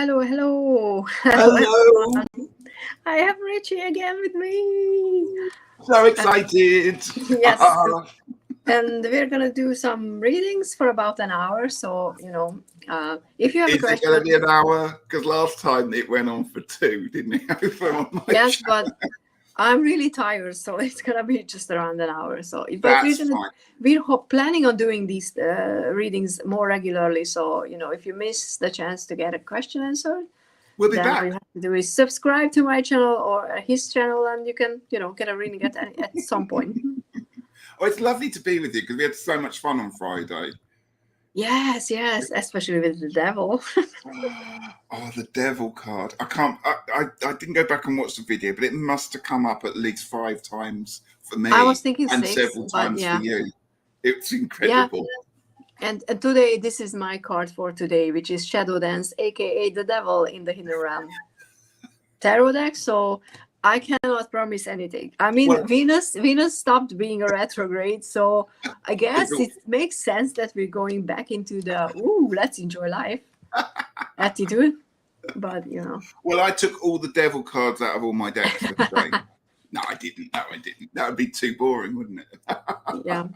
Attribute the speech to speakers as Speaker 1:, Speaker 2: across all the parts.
Speaker 1: hello. Hello,
Speaker 2: Hello.
Speaker 1: everyone. I have Ritchie again with me.
Speaker 2: So
Speaker 1: And
Speaker 2: excited.
Speaker 1: yes, and we're gonna do some readings for about an hour. So, if you have a
Speaker 2: Is it going to
Speaker 1: question,
Speaker 2: be an hour? Because last time it went on for 2, didn't it? On my
Speaker 1: yes,
Speaker 2: channel.
Speaker 1: but I'm really tired, so it's gonna be just around an hour. So, but
Speaker 2: That's fine.
Speaker 1: we're planning on doing these readings more regularly. So, if you miss the chance to get a question answered,
Speaker 2: We'll be
Speaker 1: then all
Speaker 2: back.
Speaker 1: you have to do is subscribe to my channel or his channel, and you can, get a reading at some point.
Speaker 2: Oh, it's lovely to be with you because we had so much fun on Friday.
Speaker 1: Yes, especially with the devil.
Speaker 2: Oh, the devil card. I can't. I didn't go back and watch the video, but it must have come up at least 5 times for me
Speaker 1: I was thinking
Speaker 2: and
Speaker 1: 6,
Speaker 2: several
Speaker 1: but
Speaker 2: times
Speaker 1: yeah,
Speaker 2: for you. It's
Speaker 1: yeah.
Speaker 2: incredible.
Speaker 1: And today, this is my card for today, which is Shadow Dance, aka the devil in the Hidden Realm tarot deck. So I cannot promise anything. I mean,
Speaker 2: Well,
Speaker 1: Venus stopped being a retrograde, so I guess it makes sense that we're going back into the let's enjoy life attitude. But
Speaker 2: well, I took all the devil cards out of all my decks for today. No, I didn't. That would be too boring, wouldn't it?
Speaker 1: yeah.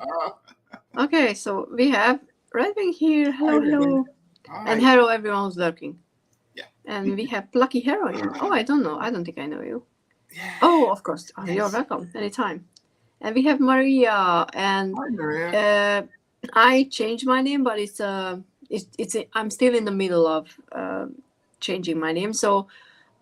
Speaker 1: Okay, so we have Red Wing here. Hello, hello.
Speaker 2: Hi.
Speaker 1: And hello, everyone who's lurking.
Speaker 2: Yeah.
Speaker 1: And we have Plucky Heroine. Oh, I don't know. I don't think I know you.
Speaker 2: Yeah.
Speaker 1: Oh, of course. Oh, you're welcome anytime. And we have Maria. And
Speaker 2: Hi, Maria.
Speaker 1: I changed my name, but I'm still in the middle of changing my name. So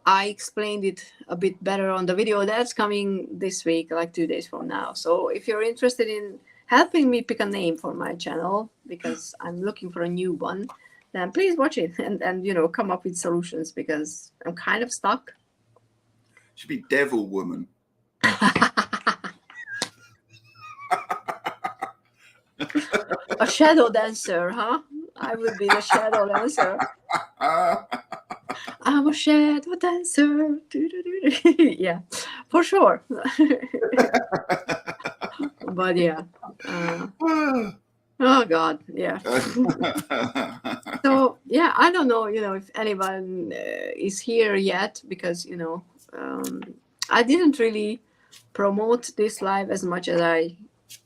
Speaker 1: I explained it a bit better on the video that's coming this week, like 2 days from now. So if you're interested in helping me pick a name for my channel, because I'm looking for a new one, then please watch it and come up with solutions, because I'm kind of stuck.
Speaker 2: Should be Devil Woman.
Speaker 1: A shadow dancer, huh? I would be the shadow dancer. I'm a shadow dancer. Yeah, for sure. But yeah. Oh God, yeah. So yeah, I don't know, if anyone is here yet, because I didn't really promote this live as much as I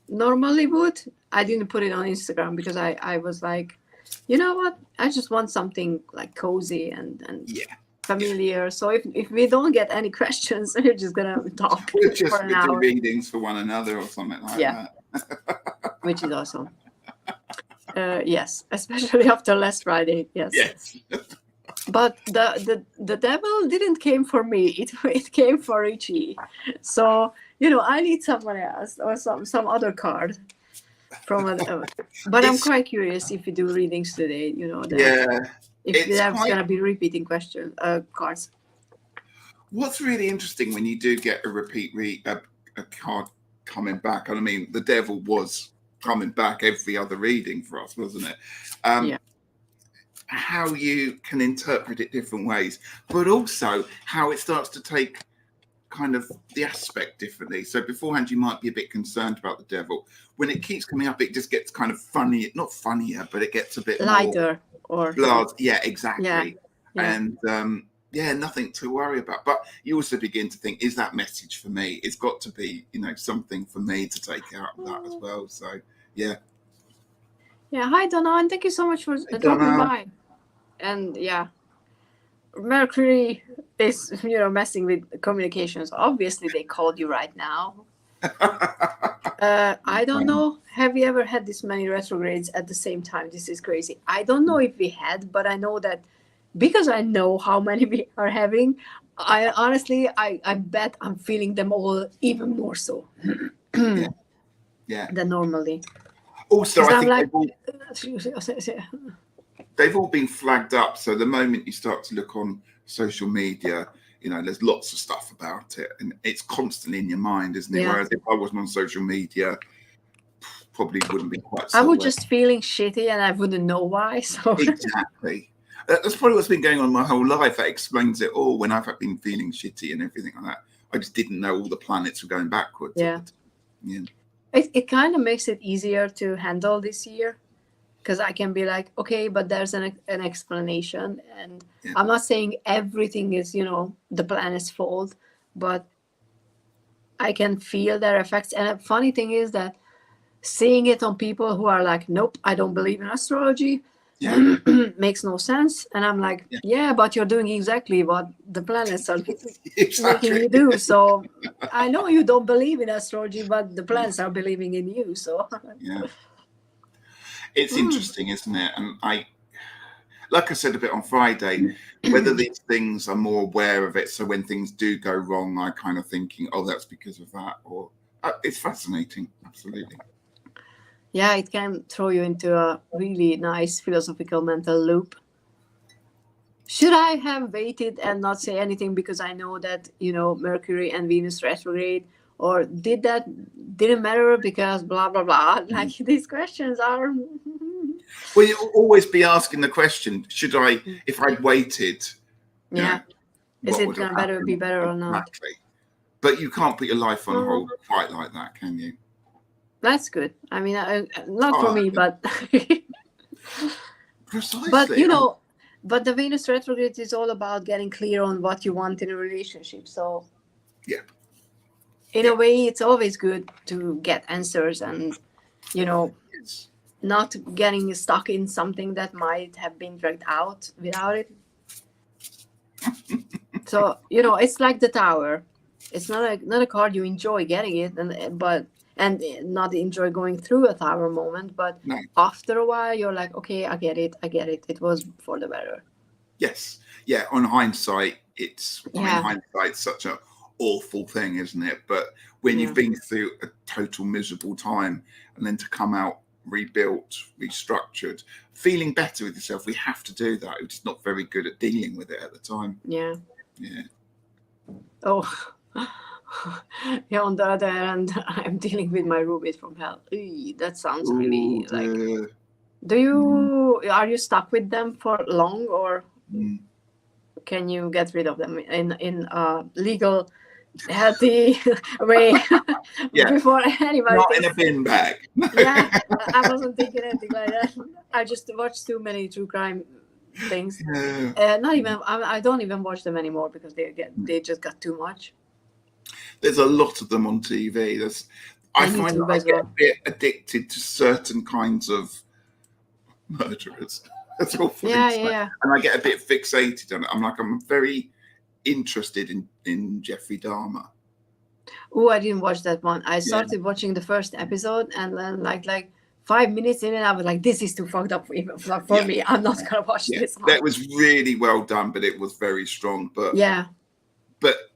Speaker 1: normally would. I didn't put it on Instagram because I was like, you know what? I just want something like cozy and familiar. Yeah. So if we don't get any questions, we're just gonna talk
Speaker 2: we'll just
Speaker 1: for an
Speaker 2: do
Speaker 1: hour.
Speaker 2: readings for one another or something like that.
Speaker 1: Which is awesome. Yes, especially after last Friday. Yes. But the devil didn't came for me. It came for Ritchie. So I need someone else or some other card from but I'm quite curious if we do readings today. If there's gonna be repeating cards.
Speaker 2: What's really interesting when you do get a repeat a card coming back, and I mean the devil was coming back every other reading for us, wasn't it?
Speaker 1: Yeah.
Speaker 2: How you can interpret it different ways, but also how it starts to take kind of the aspect differently. So beforehand, you might be a bit concerned about the devil. When it keeps coming up, it just gets kind of funny. Not funnier, but it gets a bit
Speaker 1: lighter
Speaker 2: more blood. Yeah, exactly.
Speaker 1: Yeah.
Speaker 2: And nothing to worry about. But you also begin to think, is that message for me? It's got to be, something for me to take out of that as well. So yeah.
Speaker 1: Yeah. Hi, Donna, and thank you so much for dropping by. And yeah, Mercury is messing with communications. Obviously, they called you right now. I don't know. Have you ever had this many retrogrades at the same time? This is crazy. I don't know if we had, but I know that because I know how many we are having. I honestly, I bet I'm feeling them all even more so.
Speaker 2: Yeah.
Speaker 1: Than normally.
Speaker 2: Also, I think they've all been flagged up. So the moment you start to look on social media, there's lots of stuff about it, and it's constantly in your mind, isn't it? Yeah. Whereas if I wasn't on social media, probably wouldn't be quite so
Speaker 1: I would just feeling shitty and I wouldn't know why. So
Speaker 2: exactly. That's probably what's been going on my whole life. That explains it all. When I've been feeling shitty and everything like that, I just didn't know all the planets were going backwards.
Speaker 1: Yeah. It kind of makes it easier to handle this year, because I can be like, okay, but there's an explanation, and I'm not saying everything is, the planet's fault, but I can feel their effects. And a funny thing is that seeing it on people who are like, nope, I don't believe in astrology, makes no sense. And I'm like, yeah, but you're doing exactly what the planets are making you do. So I know you don't believe in astrology, but the planets are believing in you. So
Speaker 2: it's interesting, isn't it? And like I said a bit on Friday, whether these things are more aware of it, so when things do go wrong, I kind of thinking, oh, that's because of that, or it's fascinating, absolutely.
Speaker 1: Yeah, it can throw you into a really nice philosophical mental loop. Should I have waited and not say anything because I know that, Mercury and Venus retrograde, or didn't matter because blah, blah, blah? Like, these questions are...
Speaker 2: Well, you'll always be asking the question, should I, if I'd waited,
Speaker 1: is it going to be better or not?
Speaker 2: Exactly. But you can't put your life on hold quite like that, can you?
Speaker 1: That's good. I mean, not for me, but...
Speaker 2: Precisely.
Speaker 1: But, but the Venus retrograde is all about getting clear on what you want in a relationship. So, in a way, it's always good to get answers and, not getting stuck in something that might have been dragged out without it. So, it's like the Tower. It's not a card you enjoy getting it, and not enjoy going through a Tower moment, but after a while you're like, okay, I get it. It was for the better.
Speaker 2: Yes. Yeah. On hindsight, hindsight's such an awful thing, isn't it? But when you've been through a total miserable time and then to come out rebuilt, restructured, feeling better with yourself, we have to do that. We're just not very good at dealing with it at the time.
Speaker 1: Yeah. Oh. Yeah, on the other hand, I'm dealing with my roommate from hell. That sounds really like... Are you stuck with them for long, or can you get rid of them in a legal, healthy way before anybody?
Speaker 2: Not in a bin bag.
Speaker 1: Yeah, I wasn't thinking anything like that. I just watched too many true crime things. Not even. I don't even watch them anymore because they just got too much.
Speaker 2: There's a lot of them on TV. I find that I get a bit addicted to certain kinds of murderers. That's awful. And I get a bit fixated on it. I'm very interested in Jeffrey Dahmer.
Speaker 1: Oh, I didn't watch that one. I started watching the first episode, and then like 5 minutes in, and I was like, "This is too fucked up for me. I'm not gonna watch this one."
Speaker 2: That was really well done, but it was very strong. But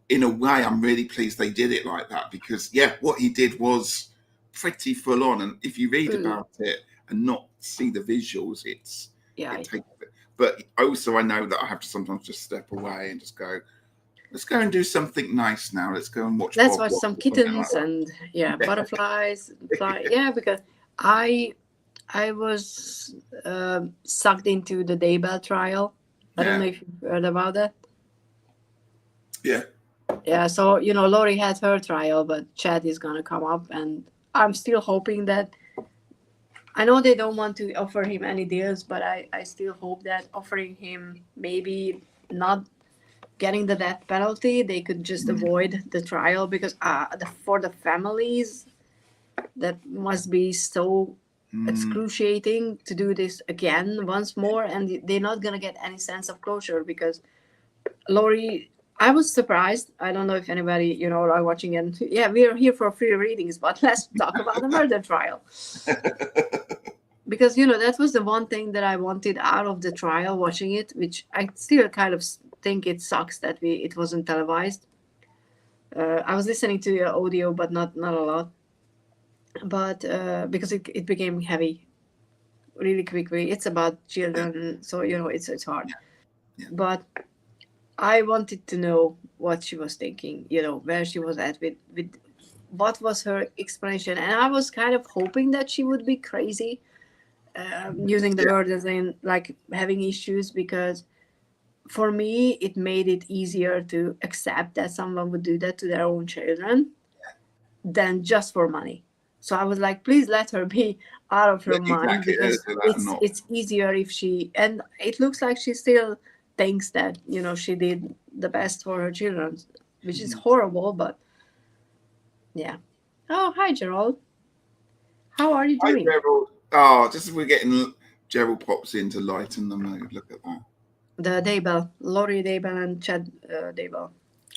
Speaker 2: in a way, I'm really pleased they did it like that, because what he did was pretty full on. And if you read about it and not see the visuals, it takes a bit. But also, I know that I have to sometimes just step away and just go, let's go and do something nice now. Let's go and watch.
Speaker 1: Let's watch some kittens and butterflies. Because I was sucked into the Daybell trial. I don't know if you've heard about that. Yeah, so, Lori had her trial, but Chad is going to come up, and I'm still hoping that... I know they don't want to offer him any deals, but I still hope that offering him maybe not getting the death penalty, they could just avoid the trial, because for the families, that must be so excruciating to do this again once more, and they're not going to get any sense of closure, because Lori... I was surprised. I don't know if anybody, are watching. And we're here for free readings, but let's talk about the murder trial. Because, that was the one thing that I wanted out of the trial, watching it, which I still kind of think it sucks that it wasn't televised. I was listening to the audio, but not a lot. But because it became heavy really quickly. It's about children, so, it's hard. But I wanted to know what she was thinking, where she was at with what was her explanation. And I was kind of hoping that she would be crazy, using the word as in like having issues, because for me, it made it easier to accept that someone would do that to their own children than just for money. So I was like, please let her be out of her mind,
Speaker 2: Exactly.
Speaker 1: because it's easier if she, and it looks like she still thinks that, you know, she did the best for her children, which is horrible, but yeah. Oh, hi, Gerald. How are you
Speaker 2: Hi,
Speaker 1: doing?
Speaker 2: Gerald. Oh, just as we're getting, Gerald pops in to lighten the mood. Look at that.
Speaker 1: The Daybell, Laurie Daybell and Chad Daybell.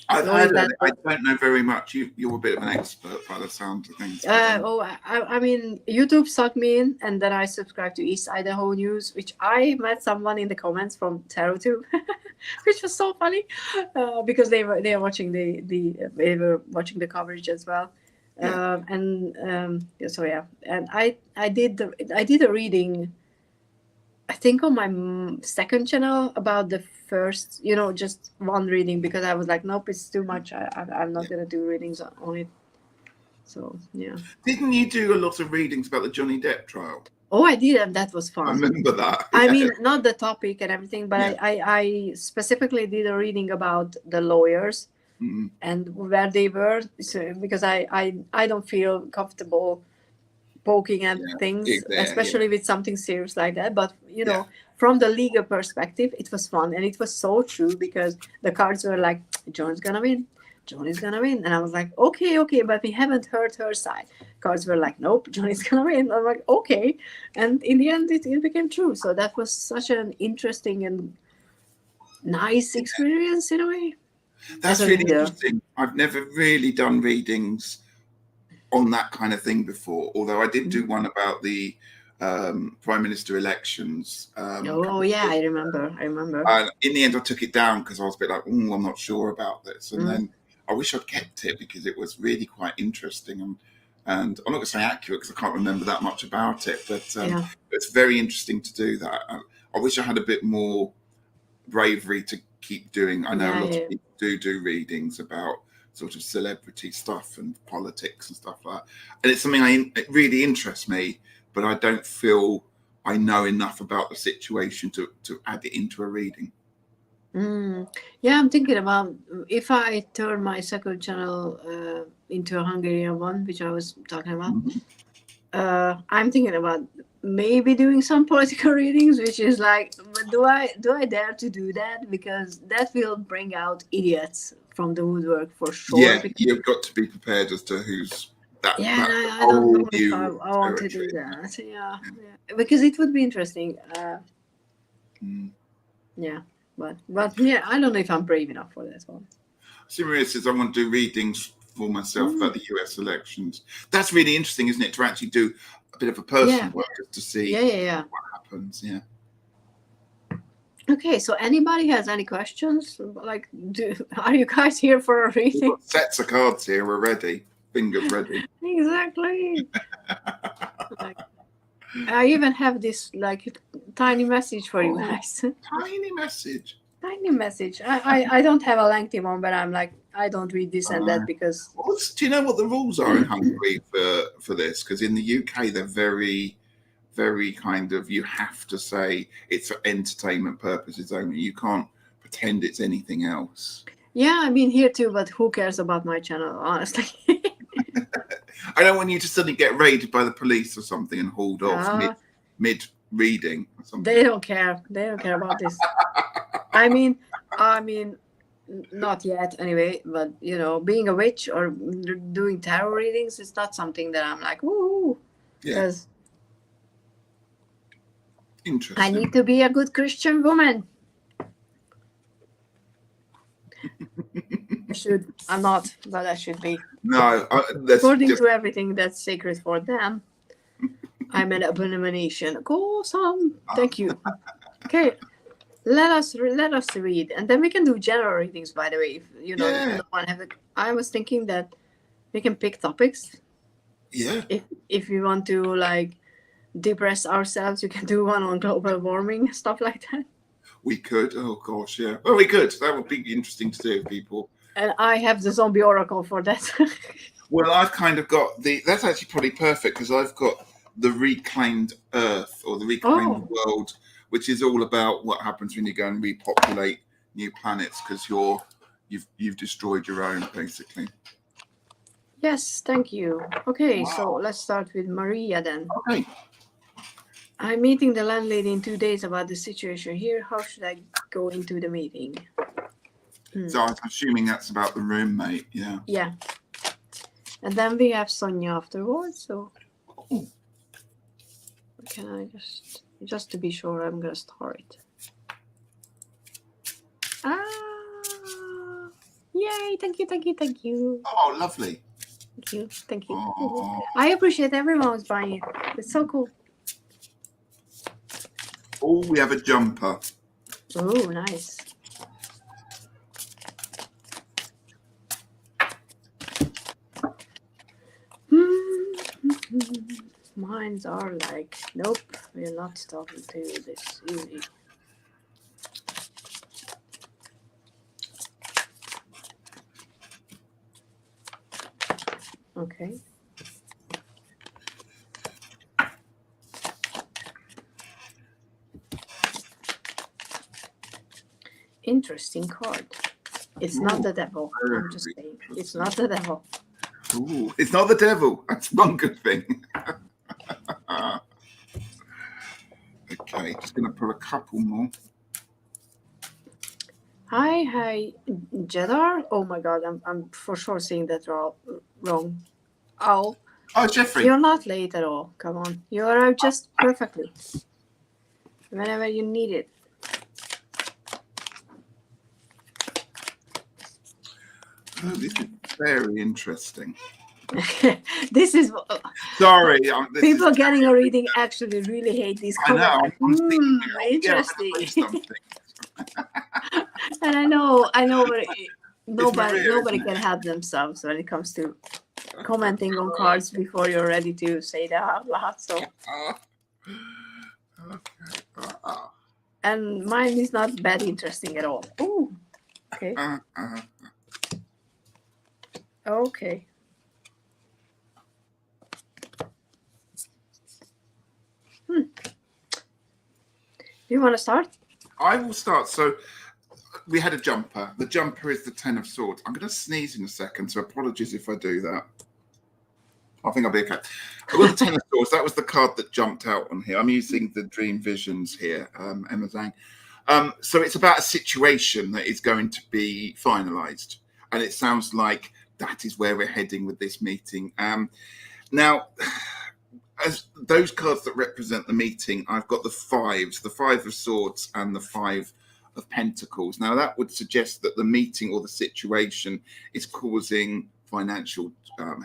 Speaker 2: I've heard of it. I don't know very much. You're a bit of an expert by the sound of things.
Speaker 1: I mean, YouTube sucked me in, and then I subscribed to East Idaho News, which I met someone in the comments from TerraTube, which was so funny, because they were watching they were watching the coverage as well.
Speaker 2: Yeah.
Speaker 1: And I did a reading, I think, on my second channel about the first, you know, just one reading, because I was like, nope, it's too much. I'm not gonna do readings on it. So yeah.
Speaker 2: Didn't you do a lot of readings about the Johnny Depp trial?
Speaker 1: Oh, I did, and that was fun.
Speaker 2: I remember that.
Speaker 1: I mean, not the topic and everything, but I specifically did a reading about the lawyers and where they were, because I don't feel comfortable poking at things, especially with something serious like that. But you know, from the legal perspective, it was fun, and it was so true, because the cards were like, John's gonna win, John is gonna win, and I was like, okay, but we haven't heard her side. Cards were like, nope, John is gonna win. I'm like, okay, and in the end, it became true. So that was such an interesting and nice experience in a way.
Speaker 2: That's really interesting. I've never really done readings on that kind of thing before, although I did do one about the prime minister elections.
Speaker 1: I remember.
Speaker 2: In the end, I took it down because I was a bit like, I'm not sure about this. And then I wish I'd kept it, because it was really quite interesting. And I'm not going to say accurate, because I can't remember that much about it, but it's very interesting to do that. I wish I had a bit more bravery to keep doing. I know a lot of people do readings about sort of celebrity stuff and politics and stuff like that, and it's something it really interests me, but I don't feel I know enough about the situation to add it into a reading.
Speaker 1: Yeah, I'm thinking about if I turn my second channel into a Hungarian one, which I was talking about. I'm thinking about maybe doing some political readings, which is like, do I dare to do that? Because that will bring out idiots from the woodwork for sure.
Speaker 2: Yeah, you've got to be prepared as to who's that.
Speaker 1: Yeah, I don't know if I want to do that. Yeah, because it would be interesting. Yeah, but yeah, I don't know if I'm brave enough for that one.
Speaker 2: Similar says I want to do readings for myself about the US elections. That's really interesting, isn't it? To actually do a bit of a personal work, just to see what happens. Yeah.
Speaker 1: Okay, so anybody has any questions? Like, are you guys here for a reading?
Speaker 2: We've got sets of cards here. We're ready. Fingers ready.
Speaker 1: Exactly. I even have this like tiny message for you guys.
Speaker 2: Tiny message.
Speaker 1: Tiny message. I don't have a lengthy one, but I'm like, I don't read this and that because.
Speaker 2: Do you know what the rules are in Hungary for this? Because in the UK, they're very, very kind of, you have to say it's for entertainment purposes only. You can't pretend it's anything else.
Speaker 1: Yeah, I mean here too, but who cares about my channel, honestly?
Speaker 2: I don't want you to suddenly get raided by the police or something and hauled off mid reading or something.
Speaker 1: They don't care. They don't care about this. I mean, not yet anyway, but you know, being a witch or doing tarot readings is not something that I'm like, woo. Because
Speaker 2: interesting.
Speaker 1: I need to be a good Christian woman. I'm not, but I should be.
Speaker 2: No,
Speaker 1: according to everything that's sacred for them, I'm an abomination. Awesome. Thank you. Okay, let us read, and then we can do general readings. By the way, if you know, no one have I was thinking that we can pick topics.
Speaker 2: Yeah.
Speaker 1: If we want to like depress ourselves, you can do one on global warming, stuff like that.
Speaker 2: We could. Oh gosh, yeah. Well, we could. That would be interesting to do, people.
Speaker 1: And I have the zombie oracle for that.
Speaker 2: Well, I've kind of got that's actually probably perfect because I've got the reclaimed Earth or the reclaimed world, which is all about what happens when you go and repopulate new planets because you've destroyed your own, basically.
Speaker 1: Yes, thank you. Okay,
Speaker 2: Wow.
Speaker 1: so let's start with Maria then.
Speaker 2: Okay.
Speaker 1: I'm meeting the landlady in 2 days about the situation here. How should I go into the meeting?
Speaker 2: So I'm assuming that's about the roommate, yeah.
Speaker 1: Yeah. And then we have Sonia afterwards, so can I just to be sure, I'm gonna start. Yay, thank you.
Speaker 2: Oh, lovely.
Speaker 1: Thank you.
Speaker 2: Oh.
Speaker 1: I appreciate everyone who's buying it. It's so cool.
Speaker 2: Oh, we have a jumper.
Speaker 1: Oh, nice. Mines are like, nope, we're not talking to this easy. Okay. Interesting card. It's not the devil. I'm just saying. It's not the devil.
Speaker 2: Ooh, it's not the devil. That's one good thing. Okay, just going to put a couple more.
Speaker 1: Hi, Jedar. Oh my God, I'm for sure saying that wrong. Oh,
Speaker 2: Jeffrey.
Speaker 1: You're not late at all. Come on, you arrived just perfectly. Whenever you need it.
Speaker 2: Oh, this is very interesting.
Speaker 1: This is
Speaker 2: sorry.
Speaker 1: People getting a reading actually really hate these comments.
Speaker 2: I know.
Speaker 1: Interesting. And I know, but nobody can help themselves when it comes to commenting on cards before you're ready to say that out loud. So. And mine is not that interesting at all. Ooh. Okay. Okay. You want to start?
Speaker 2: I will start. So we had a jumper. The jumper is the 10 of swords. I'm going to sneeze in a second, so apologies if I do that. I think I'll be okay. Well, the 10 of swords, that was the card that jumped out on here. I'm using the Dream Visions here, Emma Zhang. So it's about a situation that is going to be finalized. And it sounds like that is where we're heading with this meeting. Now, as those cards that represent the meeting, I've got the 5s, the 5 of swords and the 5 of pentacles. Now, that would suggest that the meeting or the situation is causing financial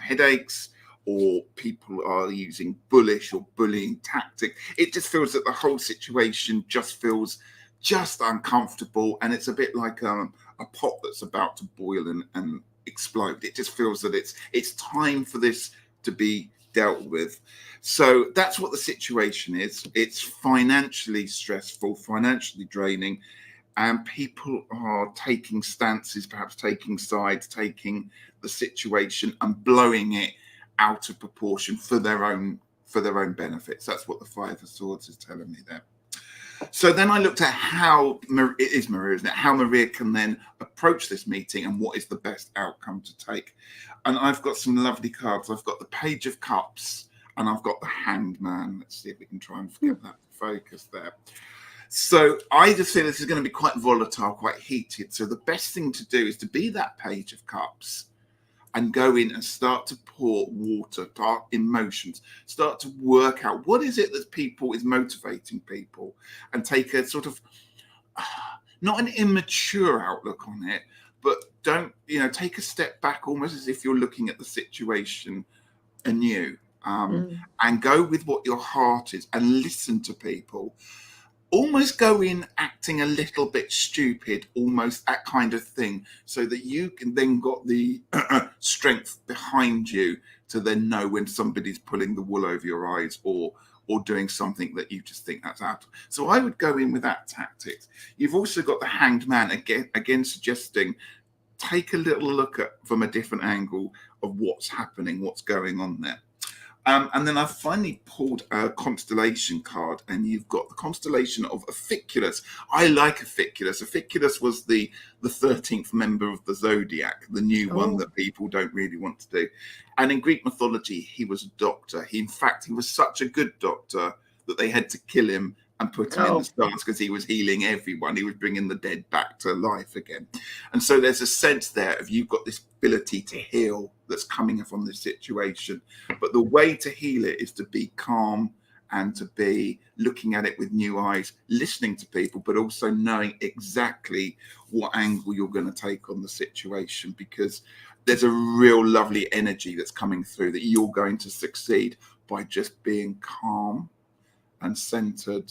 Speaker 2: headaches, or people are using bullish or bullying tactic. It just feels that the whole situation just feels just uncomfortable, and it's a bit like a pot that's about to boil and explode. It just feels that it's time for this to be dealt with. So that's what the situation is. It's financially stressful, financially draining, and people are taking stances, perhaps taking sides, taking the situation and blowing it out of proportion for their own benefits. That's what the 5 of swords is telling me there. So then I looked at how it is Maria, isn't it? How Maria can then approach this meeting and what is the best outcome to take. And I've got some lovely cards. I've got the Page of Cups and I've got the Hanged Man. Let's see if we can try and get that focus there. So I just feel this is going to be quite volatile, quite heated. So the best thing to do is to be that Page of Cups and go in and start to pour water, start emotions, start to work out what is it that is motivating people, and take a sort of not an immature outlook on it, but don't, take a step back almost as if you're looking at the situation anew, and go with what your heart is and listen to people. Almost go in acting a little bit stupid, almost that kind of thing, so that you can then got the strength behind you to then know when somebody's pulling the wool over your eyes or doing something that you just think that's out. So I would go in with that tactics. You've also got the Hanged Man again suggesting take a little look at from a different angle of what's happening, what's going on there. And then I finally pulled a constellation card, and you've got the constellation of Ophiuchus. I like Ophiuchus. Ophiuchus was the 13th member of the zodiac, the new one that people don't really want to do. And in Greek mythology, he was a doctor. In fact, he was such a good doctor that they had to kill him and put him in the stars because he was healing everyone. He was bringing the dead back to life again. And so there's a sense there of you've got this ability to heal that's coming from this situation. But the way to heal it is to be calm and to be looking at it with new eyes, listening to people, but also knowing exactly what angle you're going to take on the situation, because there's a real lovely energy that's coming through that you're going to succeed by just being calm and centered,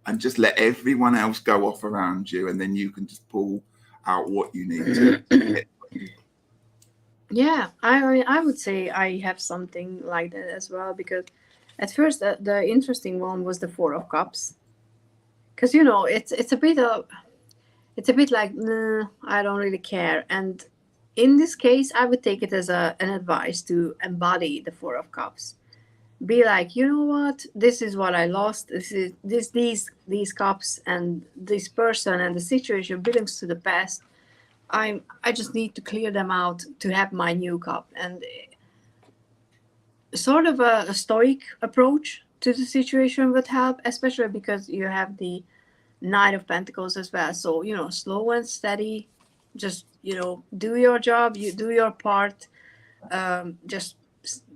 Speaker 2: and just let everyone else go off around you, and then you can just pull out what you need to hit.
Speaker 1: Yeah, I would say I have something like that as well, because at first the interesting one was the Four of Cups, because it's a bit like I don't really care, and in this case I would take it as an advice to embody the Four of Cups. Be like, you know what, this is what I lost. These cups and this person and the situation belongs to the past. I just need to clear them out to have my new cup. And sort of a stoic approach to the situation would help, especially because you have the Knight of Pentacles as well. So, slow and steady, just, do your job, you do your part, just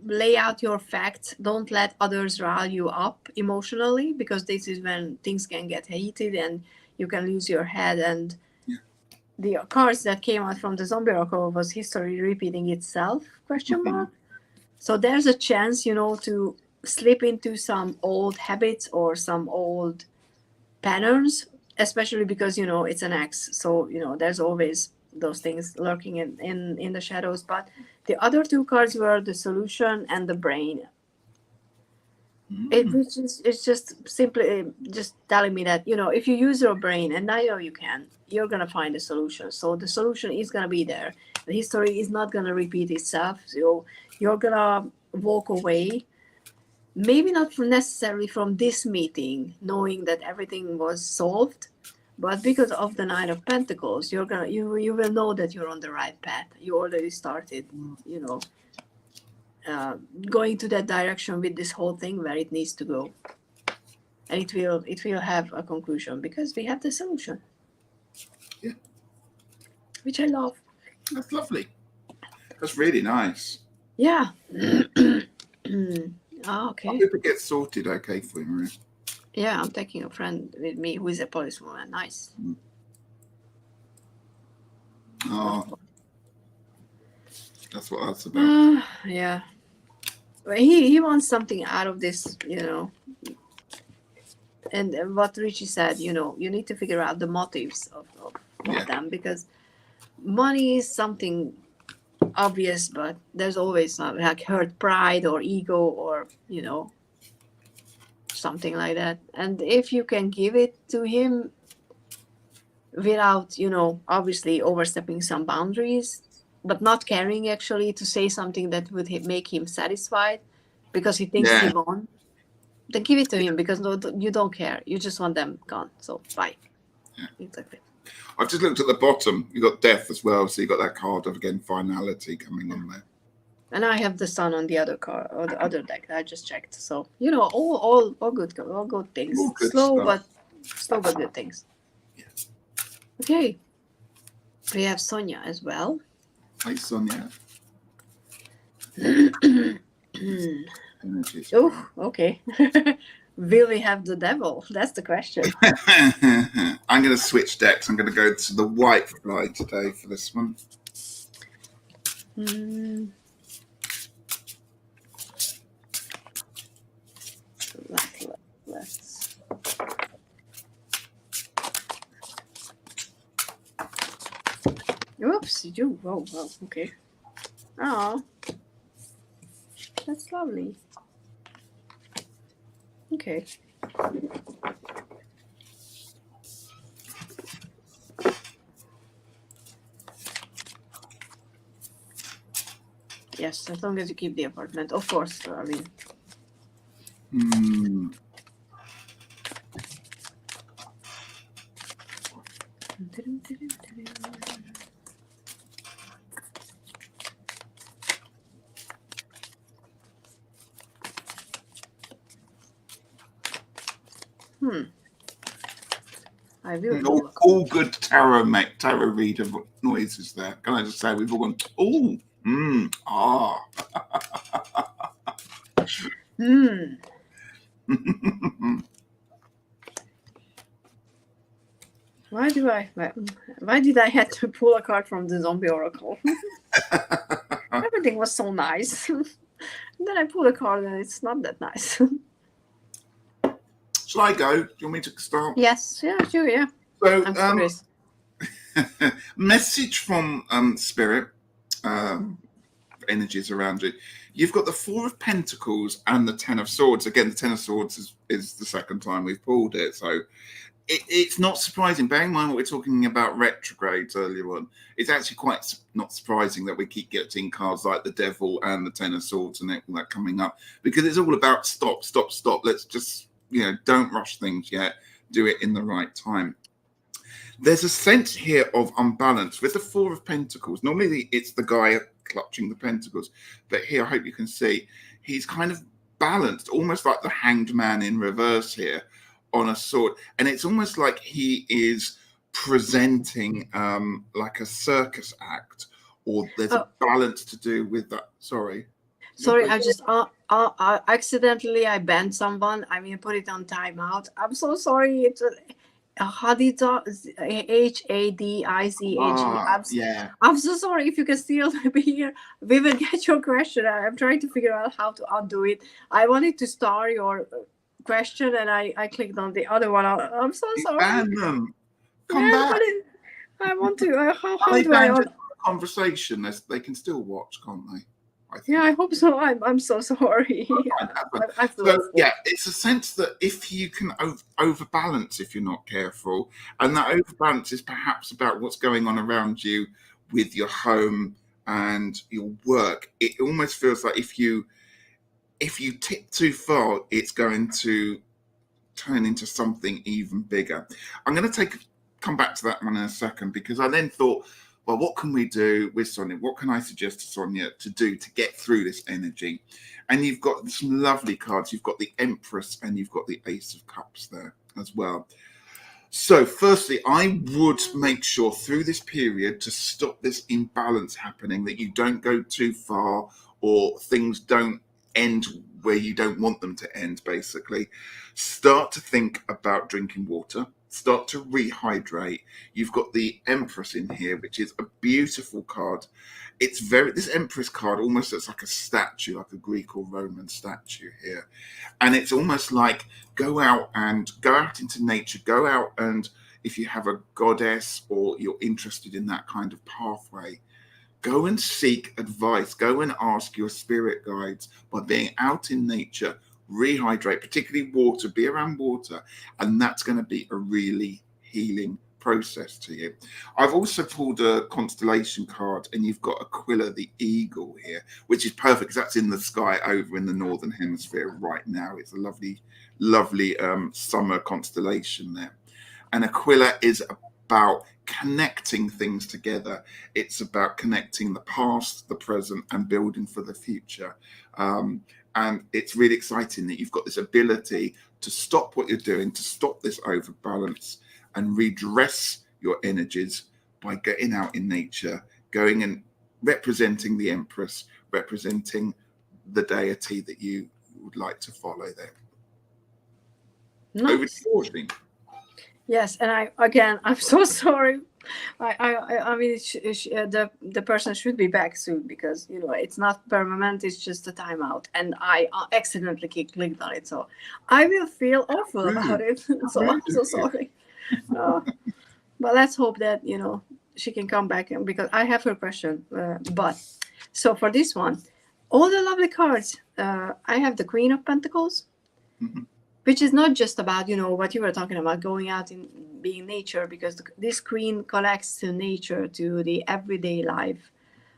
Speaker 1: lay out your facts. Don't let others rile you up emotionally, because this is when things can get heated and you can lose your head. And the cards that came out from the Zombie Oracle was history repeating itself, question mark. So there's a chance, to slip into some old habits or some old patterns, especially because, it's an ex. So, there's always those things lurking in the shadows. But the other two cards were the Solution and the Brain. It's just simply just telling me that, if you use your brain, and I know you can, you're going to find a solution. So the solution is going to be there. The history is not going to repeat itself. So you're going to walk away, maybe not necessarily from this meeting, knowing that everything was solved, but because of the Nine of Pentacles, you will know that you're on the right path. You already started, going to that direction with this whole thing where it needs to go, and it will have a conclusion because we have the solution.
Speaker 2: Yeah,
Speaker 1: which I love.
Speaker 2: That's lovely. That's really nice.
Speaker 1: Yeah. Okay.
Speaker 2: I hope it gets sorted okay for you, Maria.
Speaker 1: Yeah, I'm taking a friend with me who is a policewoman. Nice.
Speaker 2: Oh, that's what that's about.
Speaker 1: Yeah. Well, he wants something out of this, And what Ritchie said, you need to figure out the motives of them, because money is something obvious, but there's always like hurt pride or ego or, something like that. And if you can give it to him without, obviously overstepping some boundaries, but not caring actually to say something that would make him satisfied because he thinks he won, then give it to him, because you don't care. You just want them gone. So bye. Yeah. Exactly.
Speaker 2: I've just looked at the bottom. You got Death as well, so you got that card of, again, finality coming in there.
Speaker 1: And I have the Sun on the other card or the other deck. I just checked. So all good things.
Speaker 2: All good
Speaker 1: slow
Speaker 2: stuff.
Speaker 1: but good things.
Speaker 2: Yeah.
Speaker 1: Okay. We have Sonia as well.
Speaker 2: Hi, Sonia.
Speaker 1: Oh, okay. Will we have the Devil? That's the question.
Speaker 2: I'm going to switch decks. I'm going to go to the White Fly today for this one.
Speaker 1: Let's. Oops, you. Oh, okay. Oh, that's lovely. Okay. Yes, as long as you keep the apartment, of course. I mean, I will.
Speaker 2: All good tarot reader noises there. Can I just say we've all gone, oh, ah.
Speaker 1: Why did I have to pull a card from the zombie oracle? Everything was so nice. Then I pull a card and it's not that nice.
Speaker 2: Shall I go? Do you want me to start?
Speaker 1: Yes, yeah, sure, yeah.
Speaker 2: So,
Speaker 1: I'm curious.
Speaker 2: Message from Spirit, energies around you. You've got the Four of Pentacles and the Ten of Swords. Again, the Ten of Swords is the second time we've pulled it. So it's not surprising. Bearing in mind what we're talking about retrogrades earlier on, it's actually quite not surprising that we keep getting cards like the Devil and the Ten of Swords and all that coming up, because it's all about stop. Let's just, don't rush things yet. Do it in the right time. There's a sense here of unbalance with the Four of Pentacles. Normally it's the guy clutching the pentacles, but here, I hope you can see, he's kind of balanced, almost like the Hanged Man in reverse here on a sword. And it's almost like he is presenting like a circus act, or there's a balance to do with that. Sorry,
Speaker 1: I just accidentally I banned someone. I mean, put it on timeout. I'm so sorry. It's Hadizich.
Speaker 2: Yeah.
Speaker 1: I'm so sorry. If you can still be here, we will get your question. I'm trying to figure out how to undo it. I wanted to star your question and I clicked on the other one. I'm so sorry.
Speaker 2: Ban them. Come back.
Speaker 1: I want to. How do I?
Speaker 2: Conversation. They can still watch, can't they?
Speaker 1: I hope so. I'm so sorry.
Speaker 2: It's a sense that if you can overbalance if you're not careful, and that overbalance is perhaps about what's going on around you with your home and your work. It almost feels like if you tip too far, it's going to turn into something even bigger. I'm going to come back to that one in a second, because I then thought, well, what can we do with Sonia? What can I suggest to Sonia to do to get through this energy? And you've got some lovely cards. You've got the Empress and you've got the Ace of Cups there as well. So firstly, I would make sure through this period to stop this imbalance happening, that you don't go too far or things don't end where you don't want them to end, basically. Start to think about drinking water. Start to rehydrate. You've got the Empress in here, which is a beautiful card. This Empress card almost looks like a statue, like a Greek or Roman statue here. And it's almost like go out into nature, go out, and if you have a goddess or you're interested in that kind of pathway, go and seek advice. Go and ask your spirit guides by being out in nature. Rehydrate, particularly water, be around water, and that's going to be a really healing process to you. I've also pulled a constellation card, and you've got Aquila the eagle here, which is perfect because that's in the sky over in the northern hemisphere right now. It's a lovely summer constellation there. And Aquila is about connecting things together. It's about connecting the past, the present, and building for the future. And it's really exciting that you've got this ability to stop what you're doing, to stop this overbalance and redress your energies by getting out in nature, going and representing the Empress, representing the deity that you would like to follow there.
Speaker 1: Nice.
Speaker 2: Over to you, Orsi.
Speaker 1: Yes, and I'm so sorry. I mean, the person should be back soon, because it's not permanent. It's just a timeout, and I accidentally clicked on it, so I will feel awful about it. So I'm so sorry. But let's hope that she can come back, because I have her question. But so for this one, all the lovely cards. I have the Queen of Pentacles.
Speaker 2: Mm-hmm.
Speaker 1: Which is not just about, what you were talking about, going out and being nature, because this queen connects to nature, to the everyday life.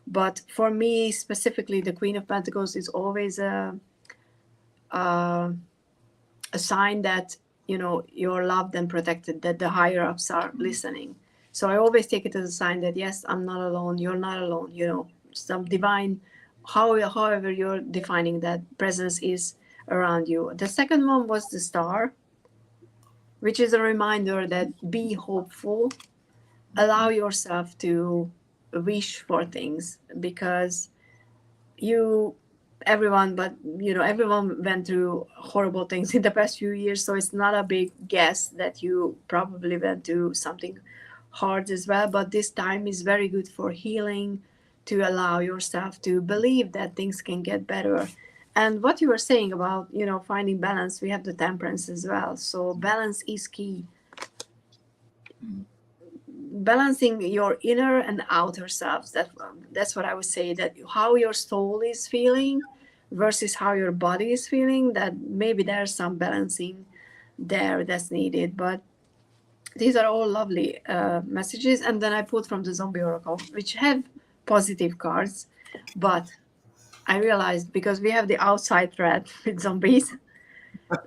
Speaker 1: But for me, specifically, the Queen of Pentacles is always a sign that, you're loved and protected, that the higher ups are listening. So I always take it as a sign that, yes, I'm not alone, you're not alone, some divine, however you're defining that presence is around you. The second one was the star, which is a reminder that be hopeful, allow yourself to wish for things, because everyone went through horrible things in the past few years, so it's not a big guess that you probably went through something hard as well. But this time is very good for healing, to allow yourself to believe that things can get better. And what you were saying about finding balance, we have the temperance as well, so balance is key. Balancing your inner and outer selves, that's what I would say, that how your soul is feeling versus how your body is feeling, that maybe there's some balancing there that's needed. But these are all lovely messages. And then I put from the Zombie Oracle, which have positive cards, but I realized, because we have the outside threat with zombies,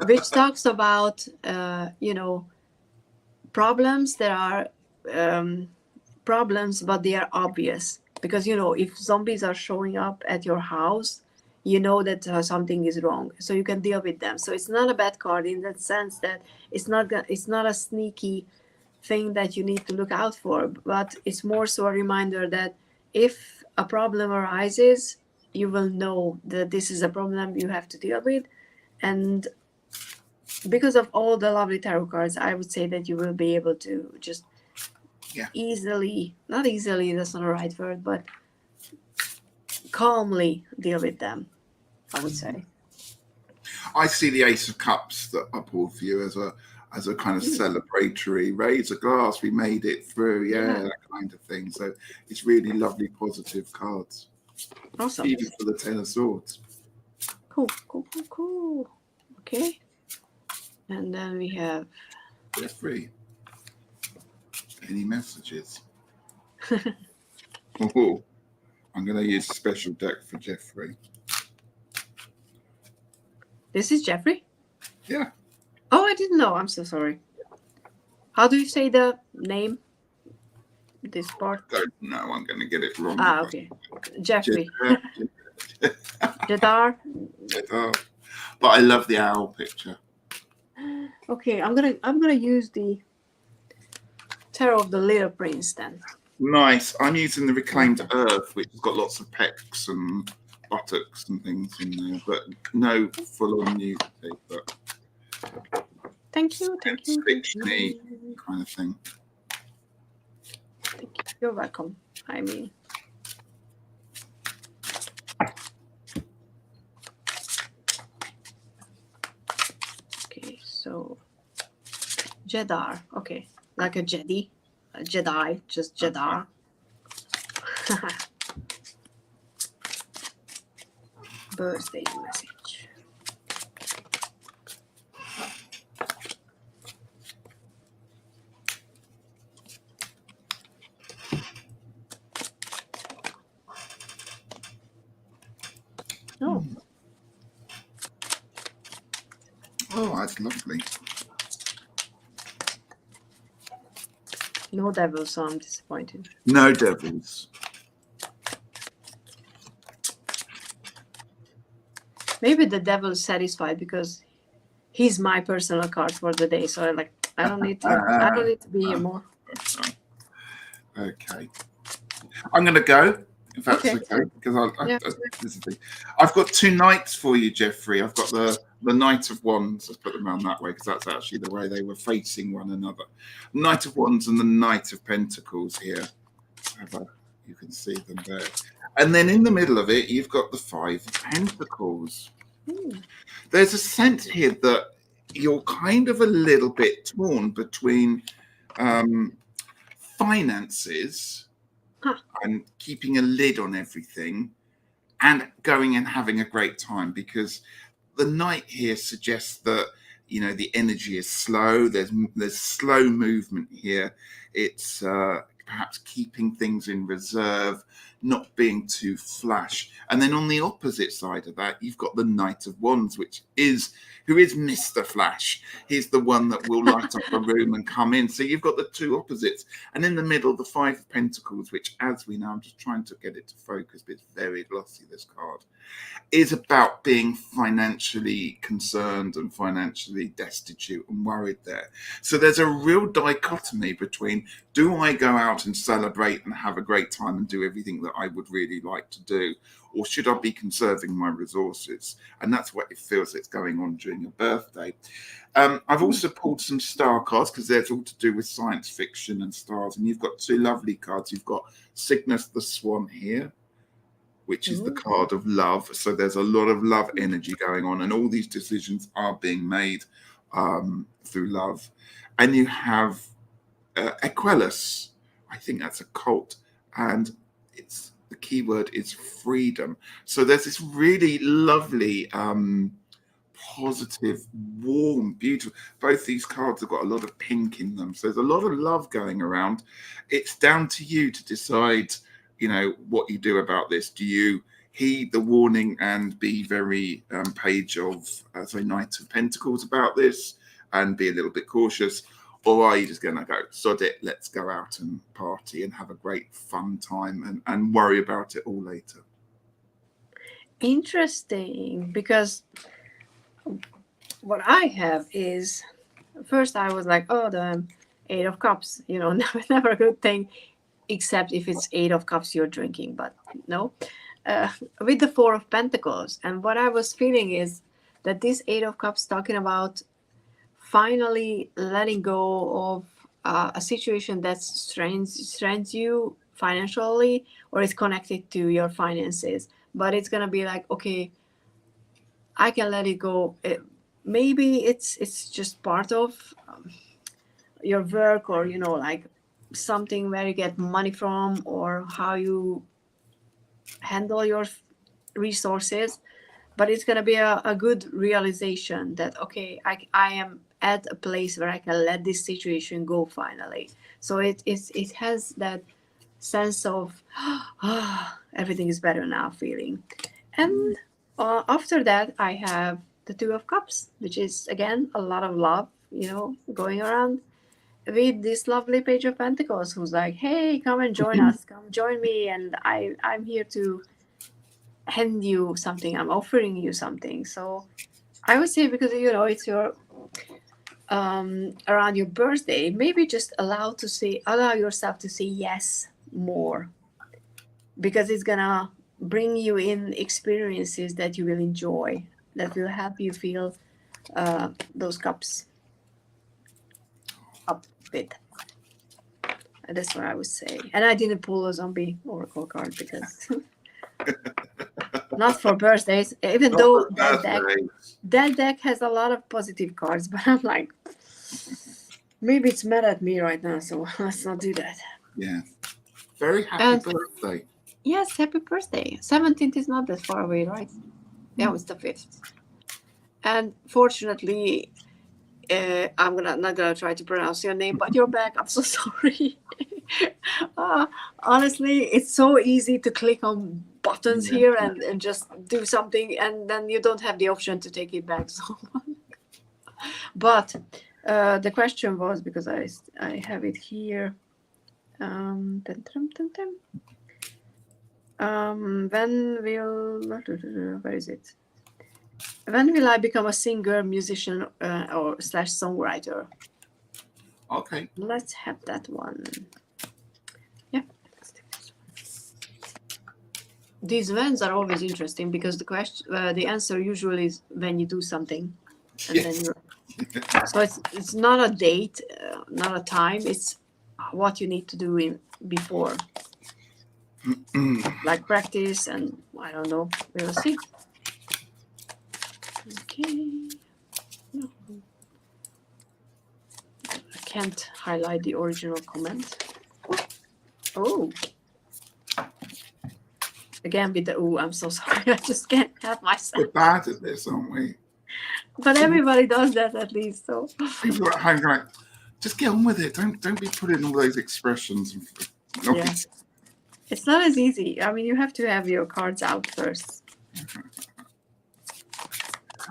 Speaker 1: which talks about problems. There are problems, but they are obvious, because if zombies are showing up at your house, that something is wrong, so you can deal with them. So it's not a bad card in that sense, that it's not a sneaky thing that you need to look out for, but it's more so a reminder that if a problem arises, you will know that this is a problem you have to deal with. And because of all the lovely tarot cards, I would say that you will be able to just not easily, that's not the right word, but calmly deal with them, I would say.
Speaker 2: I see the Ace of Cups that I pulled for you as a kind of celebratory, raise a glass, we made it through, that kind of thing. So it's really lovely, positive cards.
Speaker 1: Awesome.
Speaker 2: Even for the Ten of Swords.
Speaker 1: Cool. Okay. And then we have
Speaker 2: Jeffrey. Any messages? Oh, I'm going to use a special deck for Jeffrey.
Speaker 1: This is Jeffrey?
Speaker 2: Yeah.
Speaker 1: Oh, I didn't know. I'm so sorry. How do you say the name? This part?
Speaker 2: I don't know. I'm going to get it wrong.
Speaker 1: Okay. Jeffrey. Jedar.
Speaker 2: But I love the owl picture.
Speaker 1: Okay, I'm gonna use the Tarot of the Little Prince then.
Speaker 2: Nice. I'm using the Reclaimed Earth, which has got lots of pecs and buttocks and things in there, but no full-on nudity. But
Speaker 1: thank you.
Speaker 2: Fiction-y kind of thing.
Speaker 1: Thank you. You're welcome. I mean. Okay, so Jedar. Okay, like a Jedi, just Jedar. Birthday message. Oh.
Speaker 2: Oh, that's lovely.
Speaker 1: No devils, so I'm disappointed.
Speaker 2: No devils.
Speaker 1: Maybe the devil is satisfied because he's my personal card for the day. So I don't need to be here more.
Speaker 2: Okay. I'm going to go, if that's okay, because this is the thing. I've got two knights for you, Jeffrey. I've got the Knight of Wands. Let's put them around that way because that's actually the way they were facing one another. Knight of Wands and the Knight of Pentacles here. You can see them there. And then in the middle of it, you've got the Five of Pentacles. There's a sense here that you're kind of a little bit torn between finances and keeping a lid on everything and going and having a great time, because the Knight here suggests that, the energy is slow. There's slow movement here. It's perhaps keeping things in reserve, not being too flash. And then on the opposite side of that, you've got the Knight of Wands, who is Mr. Flash. He's the one that will light up a room and come in. So you've got the two opposites. And in the middle, the Five of Pentacles, which, as we know, I'm just trying to get it to focus, but it's very glossy, this card, is about being financially concerned and financially destitute and worried there. So there's a real dichotomy between, do I go out and celebrate and have a great time and do everything that I would really like to do, or should I be conserving my resources? And that's what it feels it's going on during your birthday. I've also pulled some star cards because there's all to do with science fiction and stars. And you've got two lovely cards. You've got Cygnus the Swan here, which is the card of love. So there's a lot of love energy going on, and all these decisions are being made through love. And you have Equelus. I think that's a cult, and the key word is freedom. So there's this really lovely, positive, warm, beautiful. Both these cards have got a lot of pink in them. So there's a lot of love going around. It's down to you to decide, what you do about this. Do you heed the warning and be very Page of, Knight of Pentacles about this and be a little bit cautious? Or are you just going to go, sod it, let's go out and party and have a great fun time and worry about it all later?
Speaker 1: Interesting, because what I have is, first I was like, oh, the Eight of Cups, never a good thing, except if it's Eight of Cups you're drinking, but no. With the Four of Pentacles. And what I was feeling is that this Eight of Cups talking about finally letting go of a situation that strains you financially, or is connected to your finances, but it's gonna be like, okay, I can let it go. Maybe it's just part of your work, or like something where you get money from, or how you handle your resources. But it's gonna be a good realization that, okay, I am at a place where I can let this situation go finally. So it has that sense of everything is better now feeling. And after that, I have the Two of Cups, which is again a lot of love, going around, with this lovely Page of Pentacles, who's like, hey, come and join us, come join me, and I'm here to hand you something, I'm offering you something. So I would say, because it's your around your birthday, maybe just allow yourself to say yes more, because it's gonna bring you in experiences that you will enjoy, that will help you feel those cups up a bit. And that's what I would say. And I didn't pull a zombie oracle card because not for birthdays, even though that deck has a lot of positive cards, but I'm like, maybe it's mad at me right now, so let's not do that.
Speaker 2: Yeah. Very happy birthday.
Speaker 1: Yes, happy birthday. 17th is not that far away, right? Yeah, it's the 5th. And fortunately, I'm not gonna try to pronounce your name, but you're back. I'm so sorry. Honestly, it's so easy to click on buttons here and just do something, and then you don't have the option to take it back. So, but the question was, because I have it here. When where is it? When will I become a singer, musician, or / songwriter?
Speaker 2: Okay.
Speaker 1: Let's have that one. Yeah. These events are always interesting, because the answer usually is when you do something, and then so it's not a date, not a time. It's what you need to do before, like practice, and I don't know. We will see. Okay. No. I can't highlight the original comment. Oh. Again with the I'm so sorry. I just can't help myself.
Speaker 2: We're bad at this, aren't we?
Speaker 1: But everybody does that at least. So
Speaker 2: people are hanging like, just get on with it. Don't be putting all those expressions.
Speaker 1: It's not as easy. I mean, you have to have your cards out first.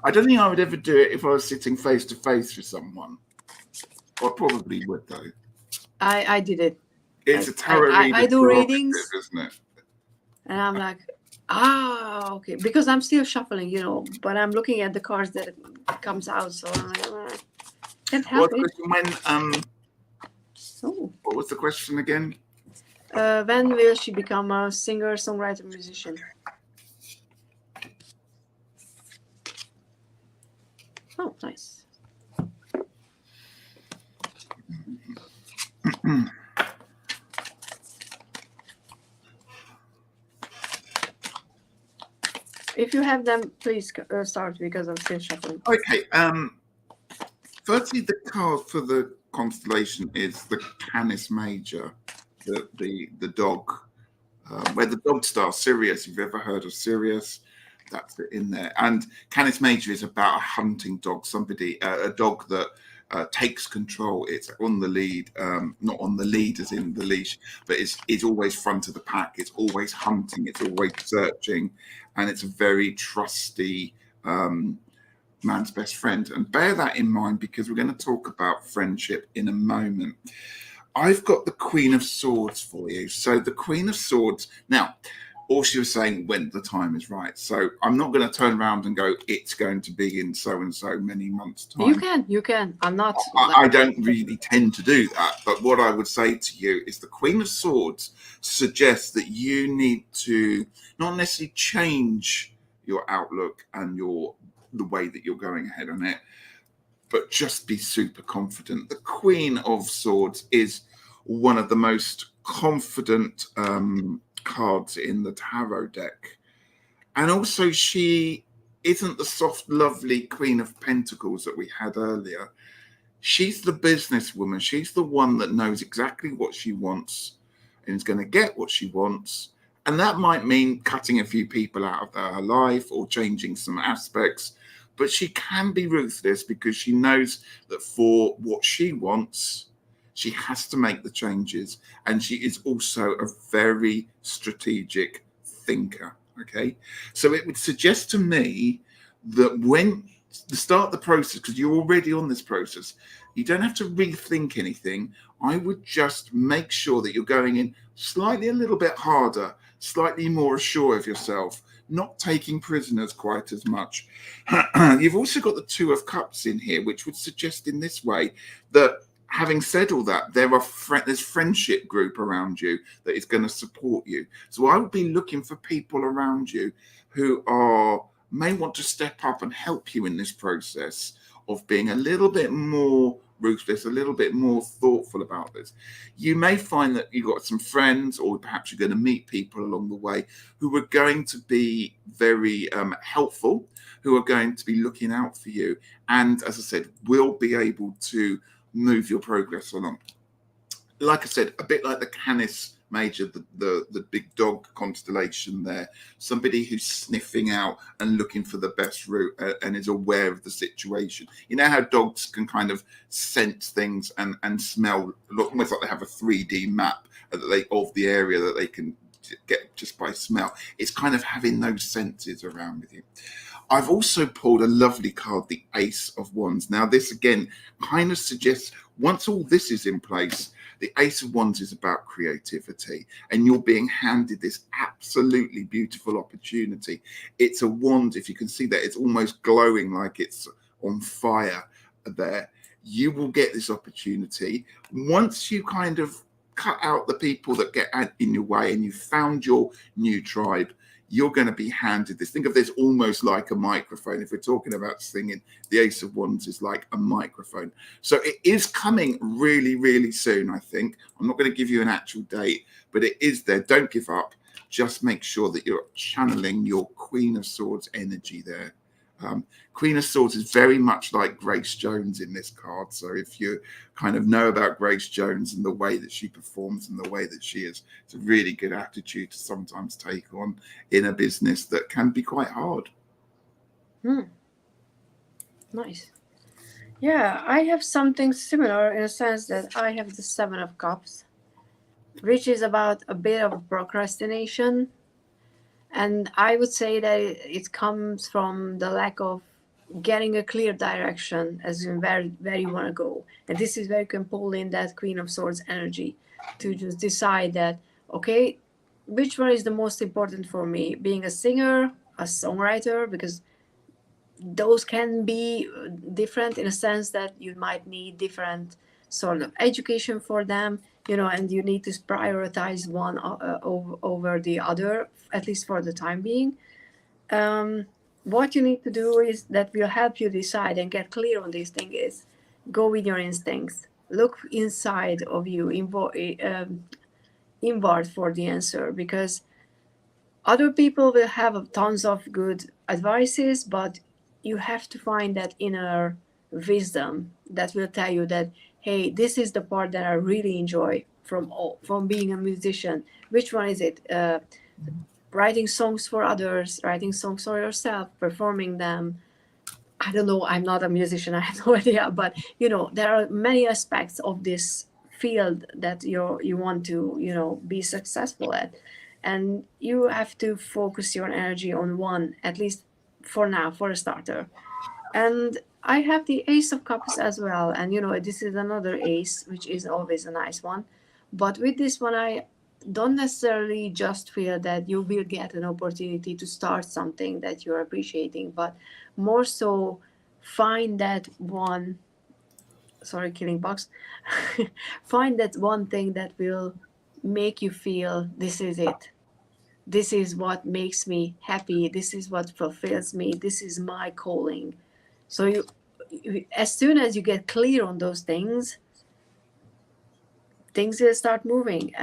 Speaker 2: I don't think I would ever do it if I was sitting face to face with someone. I probably would, though.
Speaker 1: I did it.
Speaker 2: It's a tarot reading.
Speaker 1: I do readings,
Speaker 2: isn't it?
Speaker 1: And I'm like, okay, because I'm still shuffling, you know, but I'm looking at the cards that comes out, so I'm like, can't help it.
Speaker 2: What was the question again?
Speaker 1: When will she become a singer, songwriter, musician? Oh, nice. If you have them, please start because I'm still shuffling.
Speaker 2: Okay. Firstly, the card for the constellation is the Canis Major, the dog, where the dog star Sirius. If you've ever heard of Sirius, that's in there. And Canis Major is about a hunting dog, a dog that takes control. It's on the lead, not on the lead as in the leash, but it's always front of the pack. It's always hunting. It's always searching, and it's a very trusty man's best friend. And bear that in mind because we're going to talk about friendship in a moment. I've got the Queen of Swords for you. So the Queen of Swords, now, Orsi was saying when the time is right. So I'm not going to turn around and go, it's going to be in so and so many months' time.
Speaker 1: You can. I'm not.
Speaker 2: I don't really tend to do that. But what I would say to you is the Queen of Swords suggests that you need to not necessarily change your outlook and the way that you're going ahead on it, but just be super confident. The Queen of Swords is one of the most confident cards in the tarot deck. And also she isn't the soft, lovely Queen of Pentacles that we had earlier. She's the businesswoman. She's the one that knows exactly what she wants and is going to get what she wants. And that might mean cutting a few people out of her life or changing some aspects. But she can be ruthless because she knows that for what she wants, she has to make the changes. And she is also a very strategic thinker. Okay. So it would suggest to me that when to start the process, because you're already on this process, you don't have to rethink anything. I would just make sure that you're going in slightly a little bit harder, slightly more assured of yourself, not taking prisoners quite as much. You've also got the Two of Cups in here, which would suggest in this way that having said all that, there's friendship group around you that is going to support you. So I would be looking for people around you who may want to step up and help you in this process of being a little bit more ruthless, a little bit more thoughtful about this. You may find that you've got some friends, or perhaps you're going to meet people along the way who are going to be very helpful, who are going to be looking out for you. And as I said, will be able to move your progress along. Like I said, a bit like the Canis Major, the big dog constellation there, somebody who's sniffing out and looking for the best route and is aware of the situation. You know how dogs can kind of sense things and smell, almost like they have a 3D map of the area that they can get just by smell. It's kind of having those senses around with you. I've also pulled a lovely card, the Ace of Wands. Now, this again kind of suggests once all this is in place, the Ace of Wands is about creativity, and you're being handed this absolutely beautiful opportunity. It's a wand. If you can see that, it's almost glowing like it's on fire there. You will get this opportunity once you kind of cut out the people that get in your way and you found your new tribe. You're going to be handed this. Think of this almost like a microphone. If we're talking about singing, the Ace of Wands is like a microphone. So it is coming really, really soon, I think. I'm not going to give you an actual date, but it is there. Don't give up. Just make sure that you're channeling your Queen of Swords energy there. Queen of Swords is very much like Grace Jones in this card. So if you kind of know about Grace Jones and the way that she performs and the way that she is, it's a really good attitude to sometimes take on in a business that can be quite hard.
Speaker 1: Nice. Yeah, I have something similar in a sense that I have the Seven of Cups. which is about a bit of procrastination. And I would say that it comes from the lack of getting a clear direction as in where you want to go. And this is where you can pull in that Queen of Swords energy to just decide that, okay, which one is the most important for me? Being a singer, a songwriter, because those can be different in a sense that you might need different sort of education for them, and you need to prioritize one over the other, at least for the time being. What you need to do is that will help you decide and get clear on these things is go with your instincts. Look inside of you, inward for the answer, because other people will have tons of good advices, but you have to find that inner wisdom that will tell you that, hey, this is the part that I really enjoy from being a musician. Which one is it? Writing songs for others, writing songs for yourself, performing them. I don't know, I'm not a musician, I have no idea, but there are many aspects of this field that you want to be successful at, and you have to focus your energy on one, at least for now, for a starter. And I have the Ace of Cups as well, and this is another ace, which is always a nice one. But with this one, I don't necessarily just feel that you will get an opportunity to start something that you're appreciating, but more so find that one, sorry, killing bugs, find that one thing that will make you feel this is it. This is what makes me happy. This is what fulfills me. This is my calling. So as soon as you get clear on those things will start moving.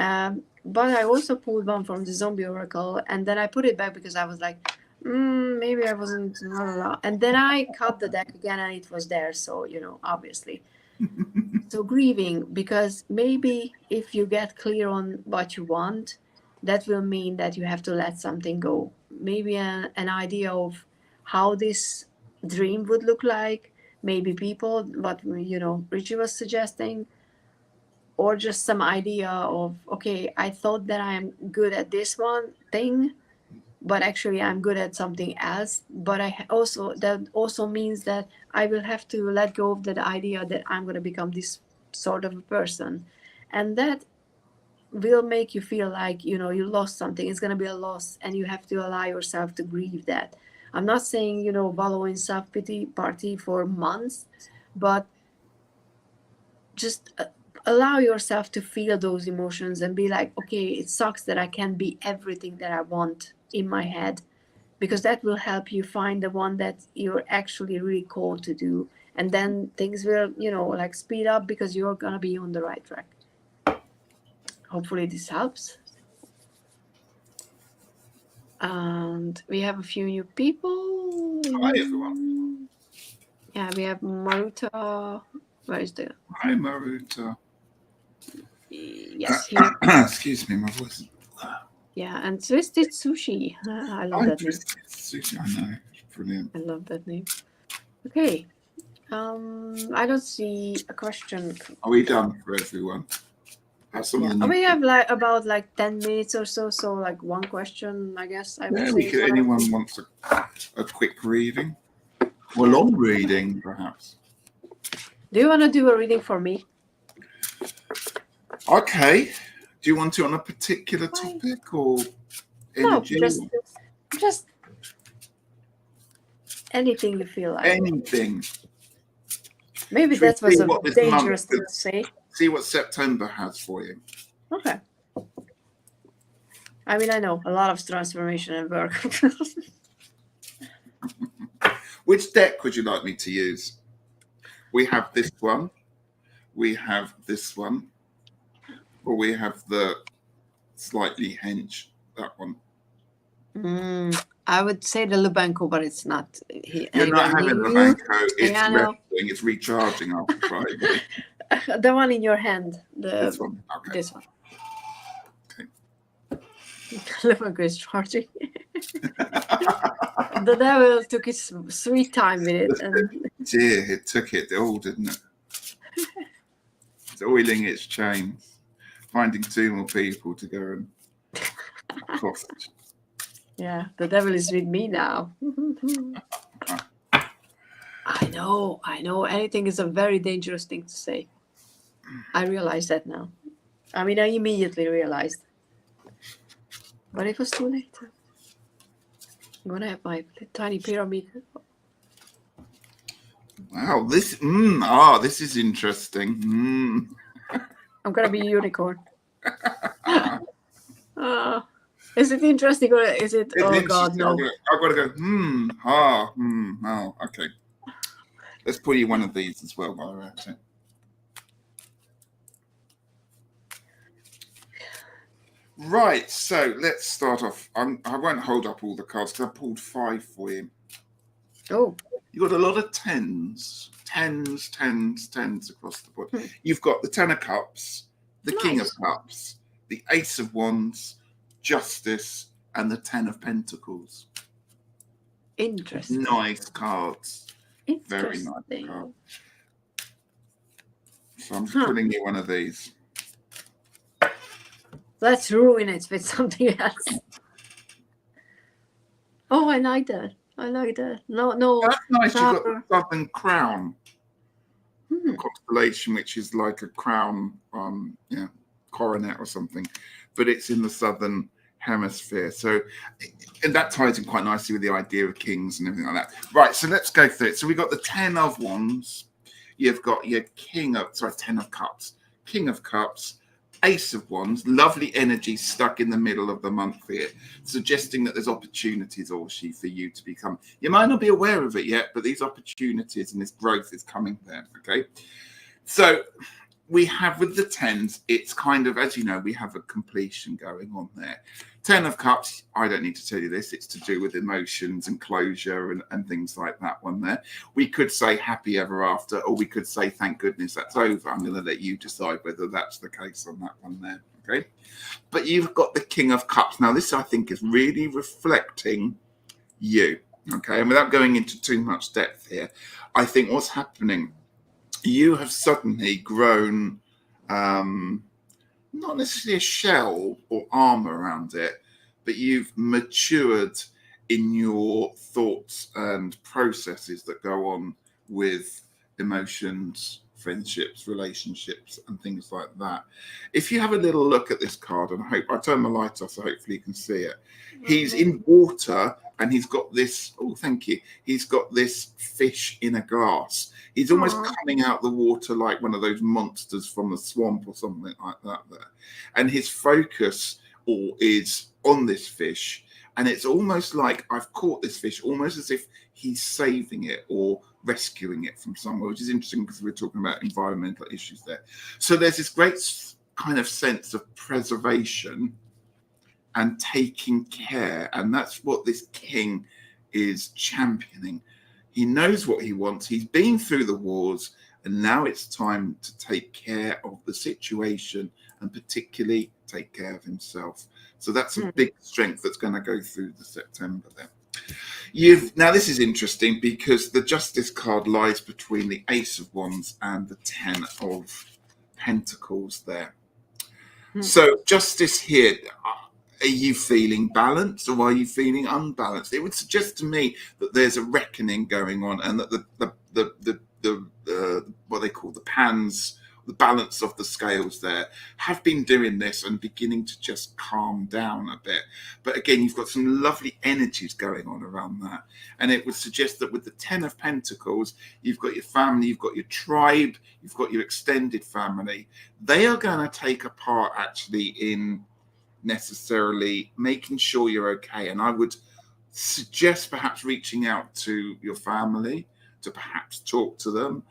Speaker 1: But I also pulled one from the Zombie Oracle, and then I put it back because I was like, maybe I wasn't not allowed. And then I cut the deck again, and it was there. So obviously. So grieving, because maybe if you get clear on what you want, that will mean that you have to let something go. Maybe an idea of how this dream would look like. Maybe people, what Ritchie was suggesting. Or just some idea of, okay, I thought that I'm good at this one thing, but actually I'm good at something else. But that also means that I will have to let go of that idea that I'm going to become this sort of a person. And that will make you feel like, you lost something. It's going to be a loss, and you have to allow yourself to grieve that. I'm not saying, wallow in self-pity party for months, but just allow yourself to feel those emotions and be like, okay, it sucks that I can't be everything that I want in my head, because that will help you find the one that you're actually really called to do. And then things will, like speed up, because you're going to be on the right track. Hopefully this helps. And we have a few new people.
Speaker 2: Hi, everyone.
Speaker 1: Yeah, we have Maruta. Where is the...
Speaker 2: Hi, Maruta.
Speaker 1: Yes, here.
Speaker 2: Excuse me, my voice.
Speaker 1: Yeah, and Twisted Sushi. I love that name.
Speaker 2: Sushi, I know. Brilliant.
Speaker 1: I love that name. Okay. I don't see a question.
Speaker 2: Are we done for everyone?
Speaker 1: We have about 10 minutes or so. So one question, I guess.
Speaker 2: Anyone wants a quick reading? Or long reading, perhaps.
Speaker 1: Do you want to do a reading for me?
Speaker 2: Okay. Do you want to on a particular topic or energy?
Speaker 1: No, just anything you feel like.
Speaker 2: Anything.
Speaker 1: Maybe that was a dangerous thing to say.
Speaker 2: See what September has for you.
Speaker 1: Okay. I mean, I know a lot of transformation and work.
Speaker 2: Which deck would you like me to use? We have this one. We have this one. Or we have the slightly hench, that one.
Speaker 1: I would say the Lubanko, but it's not.
Speaker 2: You're not having Lubanko. It's resting. It's recharging after Friday.
Speaker 1: The one in your hand.
Speaker 2: This one. Okay.
Speaker 1: This one. Okay. Lubanko is charging. The devil took his sweet time with it.
Speaker 2: It took it all, didn't it? It's oiling its chains. finding 2 more people to go and cost.
Speaker 1: Yeah, the devil is with me now. I know. Anything is a very dangerous thing to say. I realize that now. I mean, I immediately realized. But it was too late. I'm going to have my tiny pyramid.
Speaker 2: Wow, this is interesting.
Speaker 1: I'm going to be a unicorn. Is it interesting or is it? Oh God, no!
Speaker 2: I've got to go. Okay. Let's put you one of these as well while we're at it. Right. So let's start off. I won't hold up all the cards because I pulled 5 for you.
Speaker 1: Oh.
Speaker 2: You got a lot of tens across the board. You've got the 10 of Cups, the King of Cups, the Ace of Wands, Justice, and the 10 of Pentacles.
Speaker 1: Interesting.
Speaker 2: Nice cards. Very nice cards. So I'm just putting you one of these.
Speaker 1: Let's ruin it with something else. Oh, I like that. No.
Speaker 2: That's nice. You've got the Southern Crown constellation, which is like a crown, coronet or something, but it's in the Southern Hemisphere. So, and that ties in quite nicely with the idea of kings and everything like that. Right. So let's go through it. So we got the 10 of Wands. You've got your 10 of Cups, King of Cups, Ace of Wands, lovely energy stuck in the middle of the month here, suggesting that there's opportunities, Orsi, for you to become. You might not be aware of it yet, but these opportunities and this growth is coming there, okay? So we have with the 10s, it's kind of, as you know, we have a completion going on there. 10 of Cups, I don't need to tell you this, it's to do with emotions and closure and things like that one there. We could say happy ever after, or we could say thank goodness that's over. I'm going to let you decide whether that's the case on that one there, okay? But you've got the King of Cups. Now, this, I think, is really reflecting you, okay? And without going into too much depth here, I think what's happening, you have suddenly grown... not necessarily a shell or armor around it, but you've matured in your thoughts and processes that go on with emotions, friendships, relationships, and things like that. If you have a little look at this card, and I turn the light off so hopefully you can see it. He's in water and he's got this, he's got this fish in a glass. He's almost coming out the water like one of those monsters from the swamp or something like that there. And his focus is on this fish. And it's almost like I've caught this fish, almost as if he's saving it or rescuing it from somewhere, which is interesting because we're talking about environmental issues there. So there's this great kind of sense of preservation and taking care. And that's what this king is championing. He knows what he wants. He's been through the wars, and now it's time to take care of the situation and particularly take care of himself. So that's a big strength that's going to go through the September there. Now, this is interesting because the Justice card lies between the Ace of Wands and the 10 of Pentacles there. So Justice here, are you feeling balanced or are you feeling unbalanced? It would suggest to me that there's a reckoning going on and that the what they call the pans, the balance of the scales there have been doing this and beginning to just calm down a bit. But again, you've got some lovely energies going on around that. And it would suggest that with the 10 of Pentacles, you've got your family, you've got your tribe, you've got your extended family. They are going to take a part actually in necessarily making sure you're okay. And I would suggest perhaps reaching out to your family to perhaps talk to them,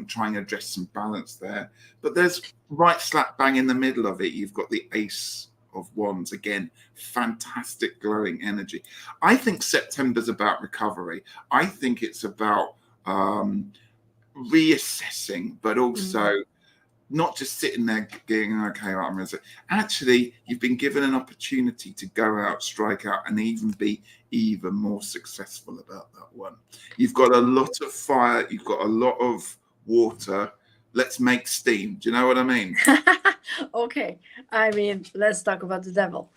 Speaker 2: try and address some balance there. But there's right slap bang in the middle of it, you've got the Ace of Wands. Again, fantastic glowing energy. I think September's about recovery. I think it's about reassessing, but also not just sitting there going, okay, I'm going to... Actually, you've been given an opportunity to go out, strike out, and even be even more successful about that one. You've got a lot of fire, you've got a lot of water, let's make steam. Do you know what I mean?
Speaker 1: Okay, I mean, let's talk about the devil.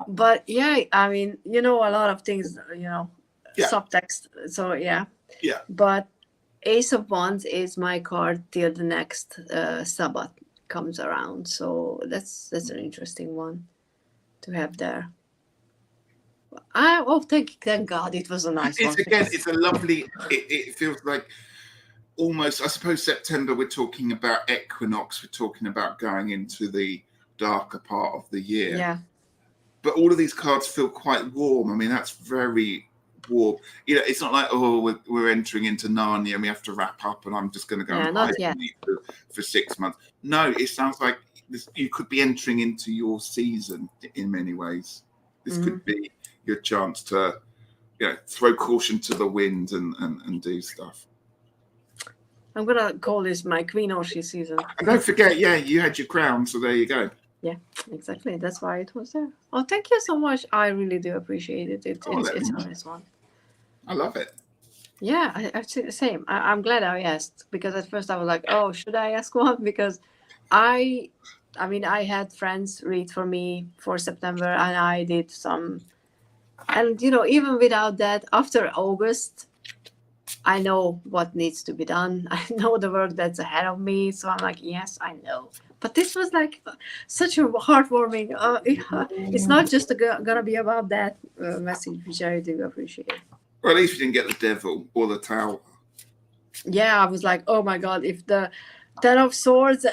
Speaker 1: But yeah, I mean, a lot of things, subtext. So yeah. But Ace of Wands is my card till the next Sabbath comes around. So that's an interesting one to have there. Thank God, it was a nice one.
Speaker 2: It's a lovely. It feels like almost. I suppose September. We're talking about equinox. We're talking about going into the darker part of the year.
Speaker 1: Yeah.
Speaker 2: But all of these cards feel quite warm. I mean, that's very warm. It's not like, oh, we're entering into Narnia and we have to wrap up and I'm just going to go and hide for 6 months. No, it sounds like you could be entering into your season in many ways. This could be your chance to, throw caution to the wind and do stuff.
Speaker 1: I'm going to call this my Queen Orsi season.
Speaker 2: And don't forget, you had your crown, so there you go.
Speaker 1: Yeah, exactly. That's why it was there. Oh, thank you so much. I really do appreciate it. It's a nice one.
Speaker 2: I love it.
Speaker 1: Yeah, actually the same. I'm glad I asked, because at first I was like, oh, should I ask one? Because I had friends read for me for September, and I did some. And, even without that, after August, I know what needs to be done. I know the work that's ahead of me. So I'm like, yes, I know. But this was like such a heartwarming. It's not just gonna be about that message, which I do appreciate.
Speaker 2: Well, at least you didn't get the devil or the tower.
Speaker 1: Yeah, I was like, oh my God, if the Ten of Swords,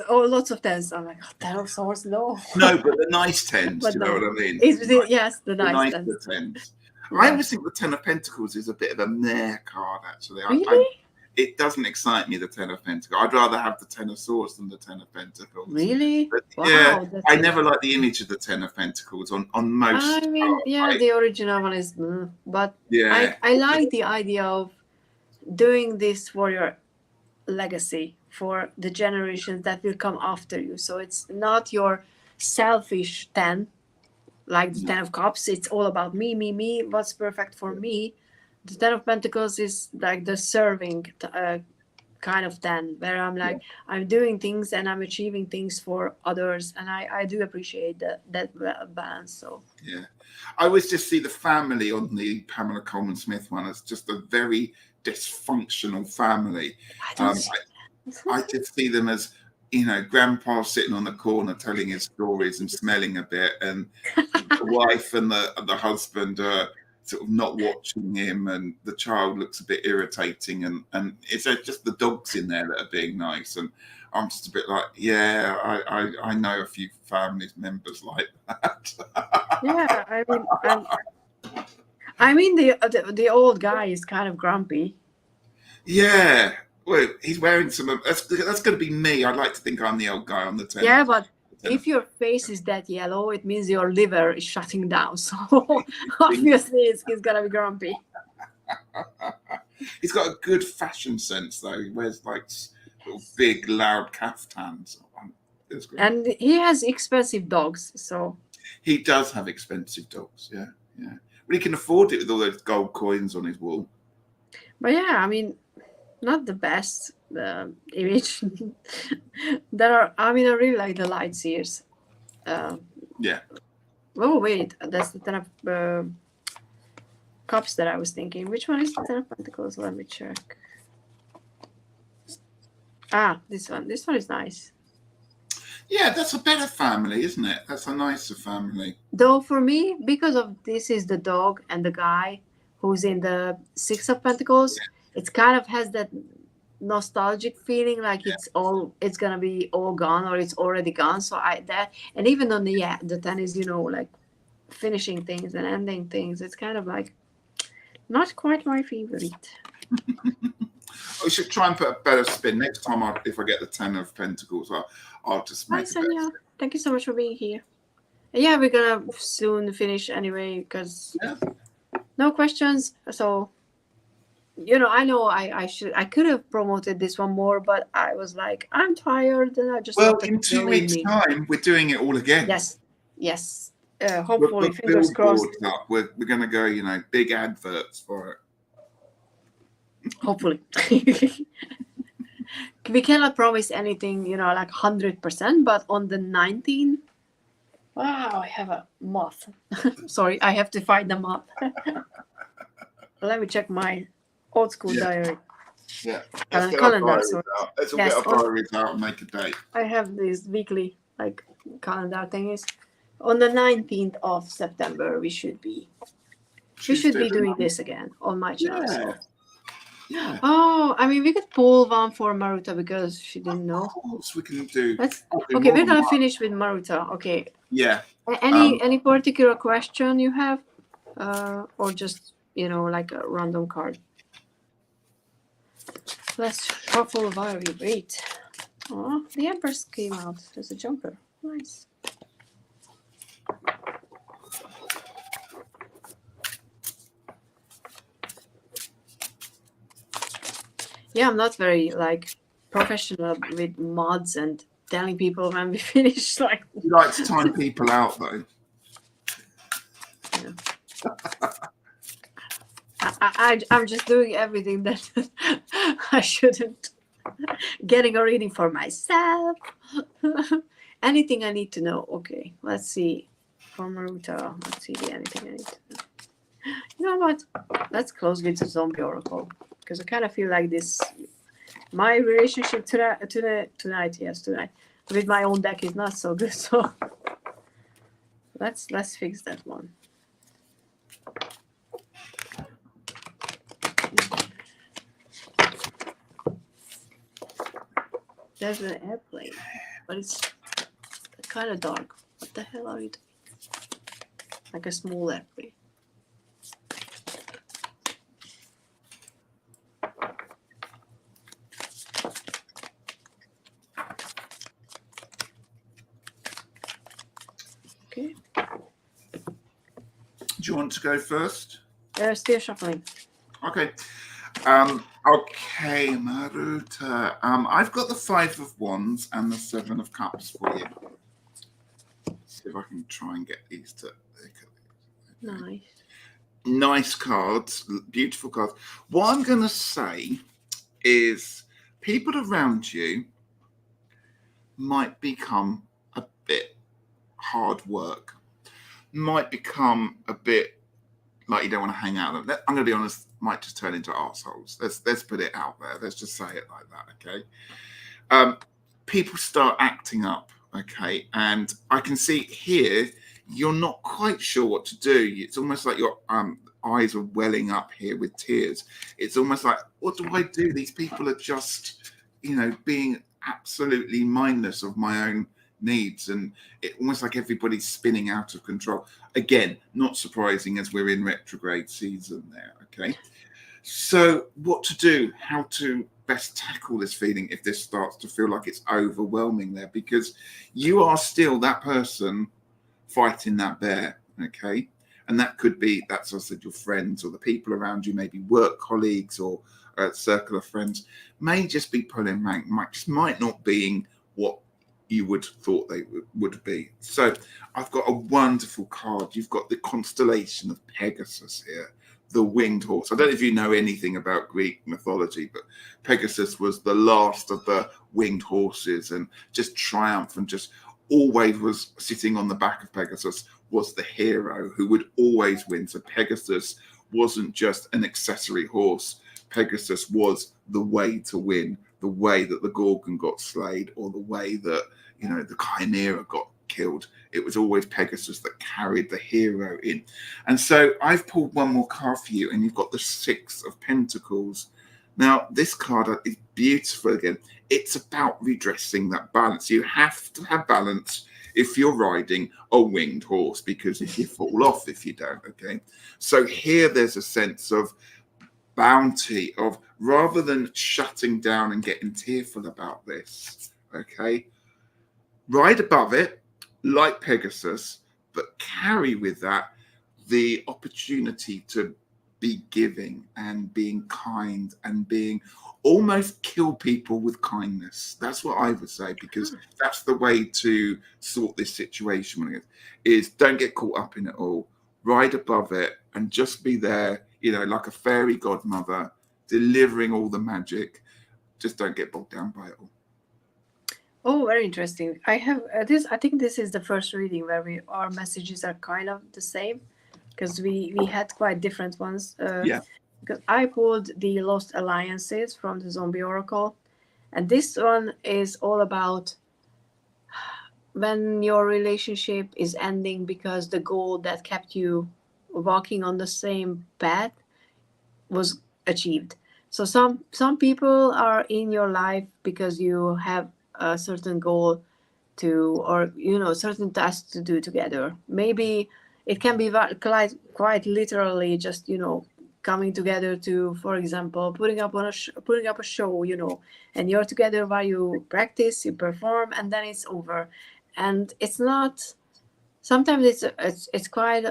Speaker 1: lots of tens. I'm like, Ten of Swords, no.
Speaker 2: No, but the nice tens, do you know what I mean?
Speaker 1: Yes, the nice tens.
Speaker 2: I always think the Ten of Pentacles is a bit of a meh card, actually.
Speaker 1: Really?
Speaker 2: It doesn't excite me, the Ten of Pentacles. I'd rather have the Ten of Swords than the Ten of Pentacles.
Speaker 1: Really?
Speaker 2: But, wow, I never like the image of the Ten of Pentacles on most.
Speaker 1: I mean, the original one is, but I like the idea of doing this for your legacy, for the generations that will come after you. So it's not your selfish 10, like the 10 of Cups. It's all about me, what's perfect for me. The 10 of Pentacles is like the serving kind of 10, where I'm like, I'm doing things and I'm achieving things for others. And I do appreciate that balance. So
Speaker 2: I always just see the family on the Pamela Coleman Smith one as just a very dysfunctional family. I just see them as, grandpa sitting on the corner telling his stories and smelling a bit, and the wife and the husband are sort of not watching him, and the child looks a bit irritating, and it's just the dogs in there that are being nice. And I'm just a bit like, I know a few family members like that.
Speaker 1: I mean the old guy is kind of grumpy.
Speaker 2: Yeah. Well, he's wearing some. That's going to be me. I'd like to think I'm the old guy on the table.
Speaker 1: Yeah, but if your face is that yellow, it means your liver is shutting down. So obviously, it's going to be grumpy.
Speaker 2: He's got a good fashion sense, though. He wears like little big, loud caftans.
Speaker 1: And he has expensive dogs, so.
Speaker 2: He does have expensive dogs. Yeah. But he can afford it with all those gold coins on his wall.
Speaker 1: But yeah, I mean, not the best image. I really like the light seers.
Speaker 2: Yeah.
Speaker 1: Oh wait, that's the 10 of Cups that I was thinking. Which one is the 10 of Pentacles? Let me check. This one. This one is nice.
Speaker 2: Yeah, that's a better family, isn't it? That's a nicer family.
Speaker 1: Though for me, because of this is the dog and the guy who's in the 6 of Pentacles. Yeah. It kind of has that nostalgic feeling, like it's gonna be all gone or it's already gone. So and even on the 10 is like finishing things and ending things. It's kind of like not quite my favorite.
Speaker 2: We should try and put a better spin next time. If I get the 10 of Pentacles, I'll just make it better.
Speaker 1: Thank you so much for being here. Yeah, we're gonna soon finish anyway because no questions. So. I know I could have promoted this one more, but I was like, I'm tired, and I just.
Speaker 2: Well, in 2 weeks' time, we're doing it all again.
Speaker 1: Yes. Hopefully, fingers crossed.
Speaker 2: We're going to go, big adverts for
Speaker 1: Hopefully. We cannot promise anything, like 100%, but on the 19th, wow, I have a moth. Sorry, I have to find the moth. Let me check my old school diary.
Speaker 2: Yeah, let's
Speaker 1: Calendar.
Speaker 2: Let's all get our diaries out and make a date.
Speaker 1: I have these weekly calendar thingies. On the 19th of September, we should be doing this again on my channel. So.
Speaker 2: Yeah.
Speaker 1: Oh, I mean, we could pull one for Maruta because she didn't know.
Speaker 2: Of course, we can do.
Speaker 1: Okay, we're gonna finish with Maruta. Okay.
Speaker 2: Yeah.
Speaker 1: Any particular question you have, or just like a random card? Let's shuffle while we wait. Oh, the Empress came out as a jumper. Nice. Yeah, I'm not very professional with mods and telling people when we finish.
Speaker 2: You like to time people out though.
Speaker 1: Yeah. I'm just doing everything that I shouldn't. Getting a reading for myself. Anything I need to know. Okay, let's see. For Maruta, let's see anything I need to know. You know what? Let's close with the zombie oracle because I kind of feel like this. My relationship tonight with my own deck is not so good. So let's fix that one. There's an airplane, but it's kind of dark. What the hell are you doing? Like a small airplane. Okay.
Speaker 2: Do you want to go first?
Speaker 1: Still shuffling.
Speaker 2: Okay. Okay, Maruta. I've got the 5 of Wands and the 7 of Cups for you. Let's see if I can try and get these to.
Speaker 1: Nice.
Speaker 2: Nice cards, beautiful cards. What I'm going to say is people around you might become a bit hard work, might become a bit like you don't want to hang out with them. I'm going to be honest, might just turn into arseholes. Let's put it out there. Let's just say it like that, okay? People start acting up, okay? And I can see here, you're not quite sure what to do. It's almost like your eyes are welling up here with tears. It's almost like, what do I do? These people are just, being absolutely mindless of my own needs, and it almost like everybody's spinning out of control. Again, not surprising as we're in retrograde season there, okay? So what to do, how to best tackle this feeling if this starts to feel like it's overwhelming there, because you are still that person fighting that bear, okay? And that could be, that's as I said, your friends or the people around you, maybe work colleagues or a circle of friends, may just be pulling rank, might not being what you would thought they would be. So I've got a wonderful card. You've got the constellation of Pegasus here, the winged horse. I don't know if you know anything about Greek mythology, but Pegasus was the last of the winged horses, and just triumph, and just always was sitting on the back of Pegasus was the hero who would always win. So Pegasus wasn't just an accessory horse. Pegasus was the way to win, the way that the Gorgon got slayed, or the way that, the Chimera got killed. It was always Pegasus that carried the hero in. And so I've pulled one more card for you, and you've got the 6 of Pentacles. Now, this card is beautiful again. It's about redressing that balance. You have to have balance if you're riding a winged horse, because if you fall off if you don't, okay? So here there's a sense of bounty, of rather than shutting down and getting tearful about this, okay? Ride above it like Pegasus, but carry with that the opportunity to be giving and being kind and being almost kill people with kindness. That's what I would say, because that's the way to sort this situation is don't get caught up in it all. Ride above it and just be there, like a fairy godmother, delivering all the magic. Just don't get bogged down by it all.
Speaker 1: Oh, very interesting. I have this. I think this is the first reading where our messages are kind of the same, because we had quite different ones. Because I pulled the Lost Alliances from the Zombie Oracle, and this one is all about when your relationship is ending because the goal that kept you walking on the same path was achieved. So some people are in your life because you have a certain goal to, or certain tasks to do together. Maybe it can be quite literally just coming together to, for example, putting up a show, and you're together while you practice, you perform, and then it's over. And it's not, sometimes it's quite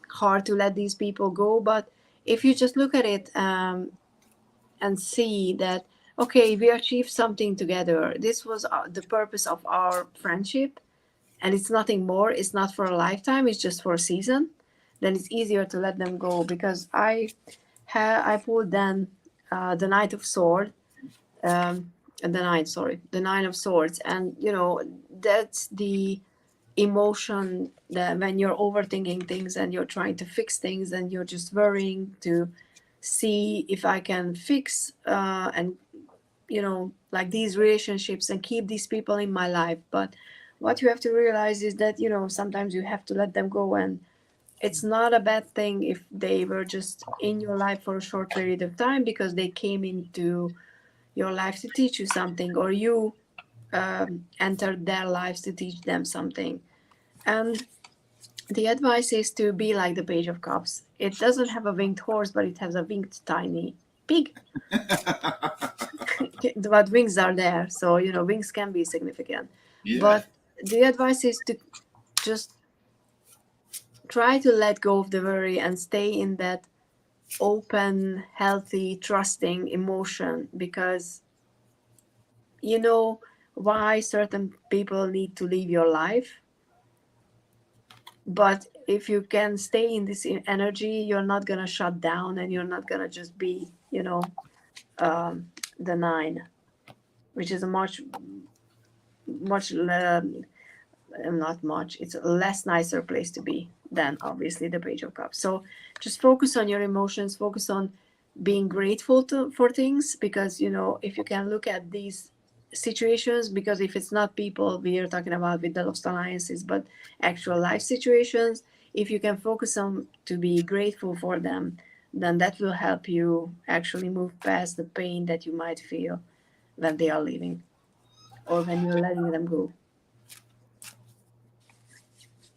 Speaker 1: hard to let these people go, but if you just look at it and see that, okay, we achieved something together, this was the purpose of our friendship, and it's nothing more, it's not for a lifetime, it's just for a season, then it's easier to let them go. Because I pulled then the Knight of Swords, the Nine of Swords, and that's the emotion that when you're overthinking things and you're trying to fix things and you're just worrying to see if I can fix and like these relationships and keep these people in my life. But what you have to realize is that sometimes you have to let them go, and it's not a bad thing if they were just in your life for a short period of time because they came into your life to teach you something, or you entered their lives to teach them something. And the advice is to be like the Page of Cups. It doesn't have a winged horse, but it has a winged tiny pig. But wings are there, so wings can be significant. But the advice is to just try to let go of the worry and stay in that open, healthy, trusting emotion, because why certain people need to leave your life. But if you can stay in this energy, you're not going to shut down, and you're not going to just be the 9, which is a much not much, it's a less nicer place to be than obviously the Page of Cups. So just focus on your emotions, focus on being grateful for things, because if you can look at these situations, because if it's not people we are talking about with the Lost Alliances, but actual life situations, if you can focus on to be grateful for them, then that will help you actually move past the pain that you might feel when they are leaving or when you're letting them go,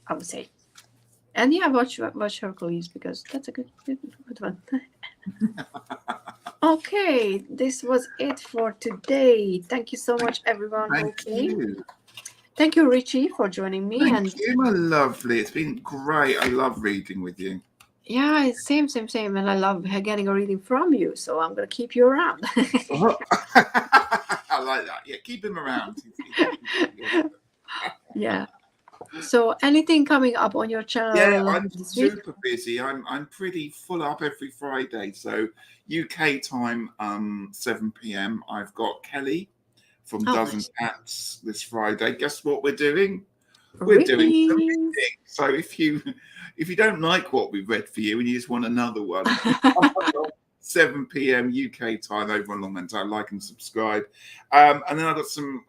Speaker 1: I would say. And watch Hercules, because that's a good one. Okay, this was it for today. Thank you so much, everyone. Thank you, Ritchie, for joining me.
Speaker 2: Thank you, my lovely. It's been great. I love reading with you.
Speaker 1: Yeah, it's same. And I love getting a reading from you, so I'm going to keep you around.
Speaker 2: I like that. Yeah, keep him around.
Speaker 1: Yeah. So anything coming up on your channel?
Speaker 2: Yeah, I'm super busy. I'm pretty full up every Friday. So UK time, 7 p.m. I've got Kelly from Dozen Cats this Friday. Guess what we're doing? We're doing some reading. So if you don't like what we've read for you and you just want another one, 7 p.m. UK time over on Longman. Like and subscribe. And then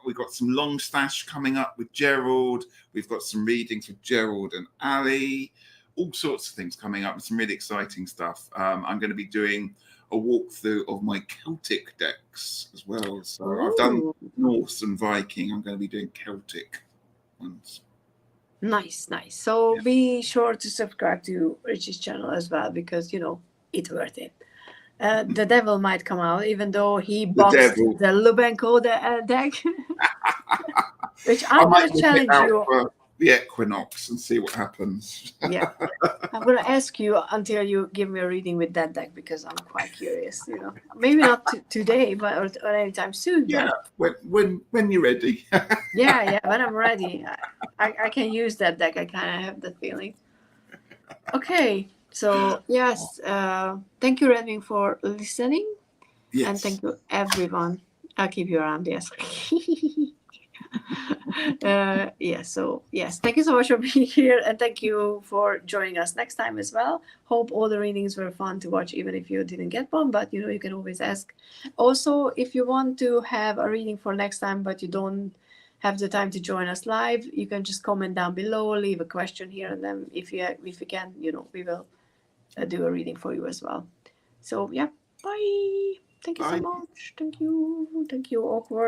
Speaker 2: we've got some long stash coming up with Gerald. We've got some readings with Gerald and Ali. All sorts of things coming up, and some really exciting stuff. I'm going to be doing a walkthrough of my Celtic decks as well. So I've done Norse and Viking. I'm going to be doing Celtic ones.
Speaker 1: Nice. So be sure to subscribe to Richie's channel as well, because it's worth it. The devil might come out, even though he boxed the Lubenko deck, which I'm going to challenge you
Speaker 2: for the equinox and see what happens.
Speaker 1: Yeah, I'm going to ask you until you give me a reading with that deck, because I'm quite curious. Maybe not today, but or anytime soon.
Speaker 2: Yeah, when you're ready.
Speaker 1: yeah, when I'm ready, I can use that deck. I kind of have that feeling. Okay. So yes, thank you, Redwing, for listening.
Speaker 2: Yes.
Speaker 1: And thank you, everyone. I'll keep you around. Yes. Yes. So yes, thank you so much for being here, and thank you for joining us next time as well. Hope all the readings were fun to watch, even if you didn't get one. But you can always ask. Also, if you want to have a reading for next time, but you don't have the time to join us live, you can just comment down below, leave a question here, and then if you can, we will do a reading for you as well. So yeah, bye. Thank you so much. Thank you. Awkward.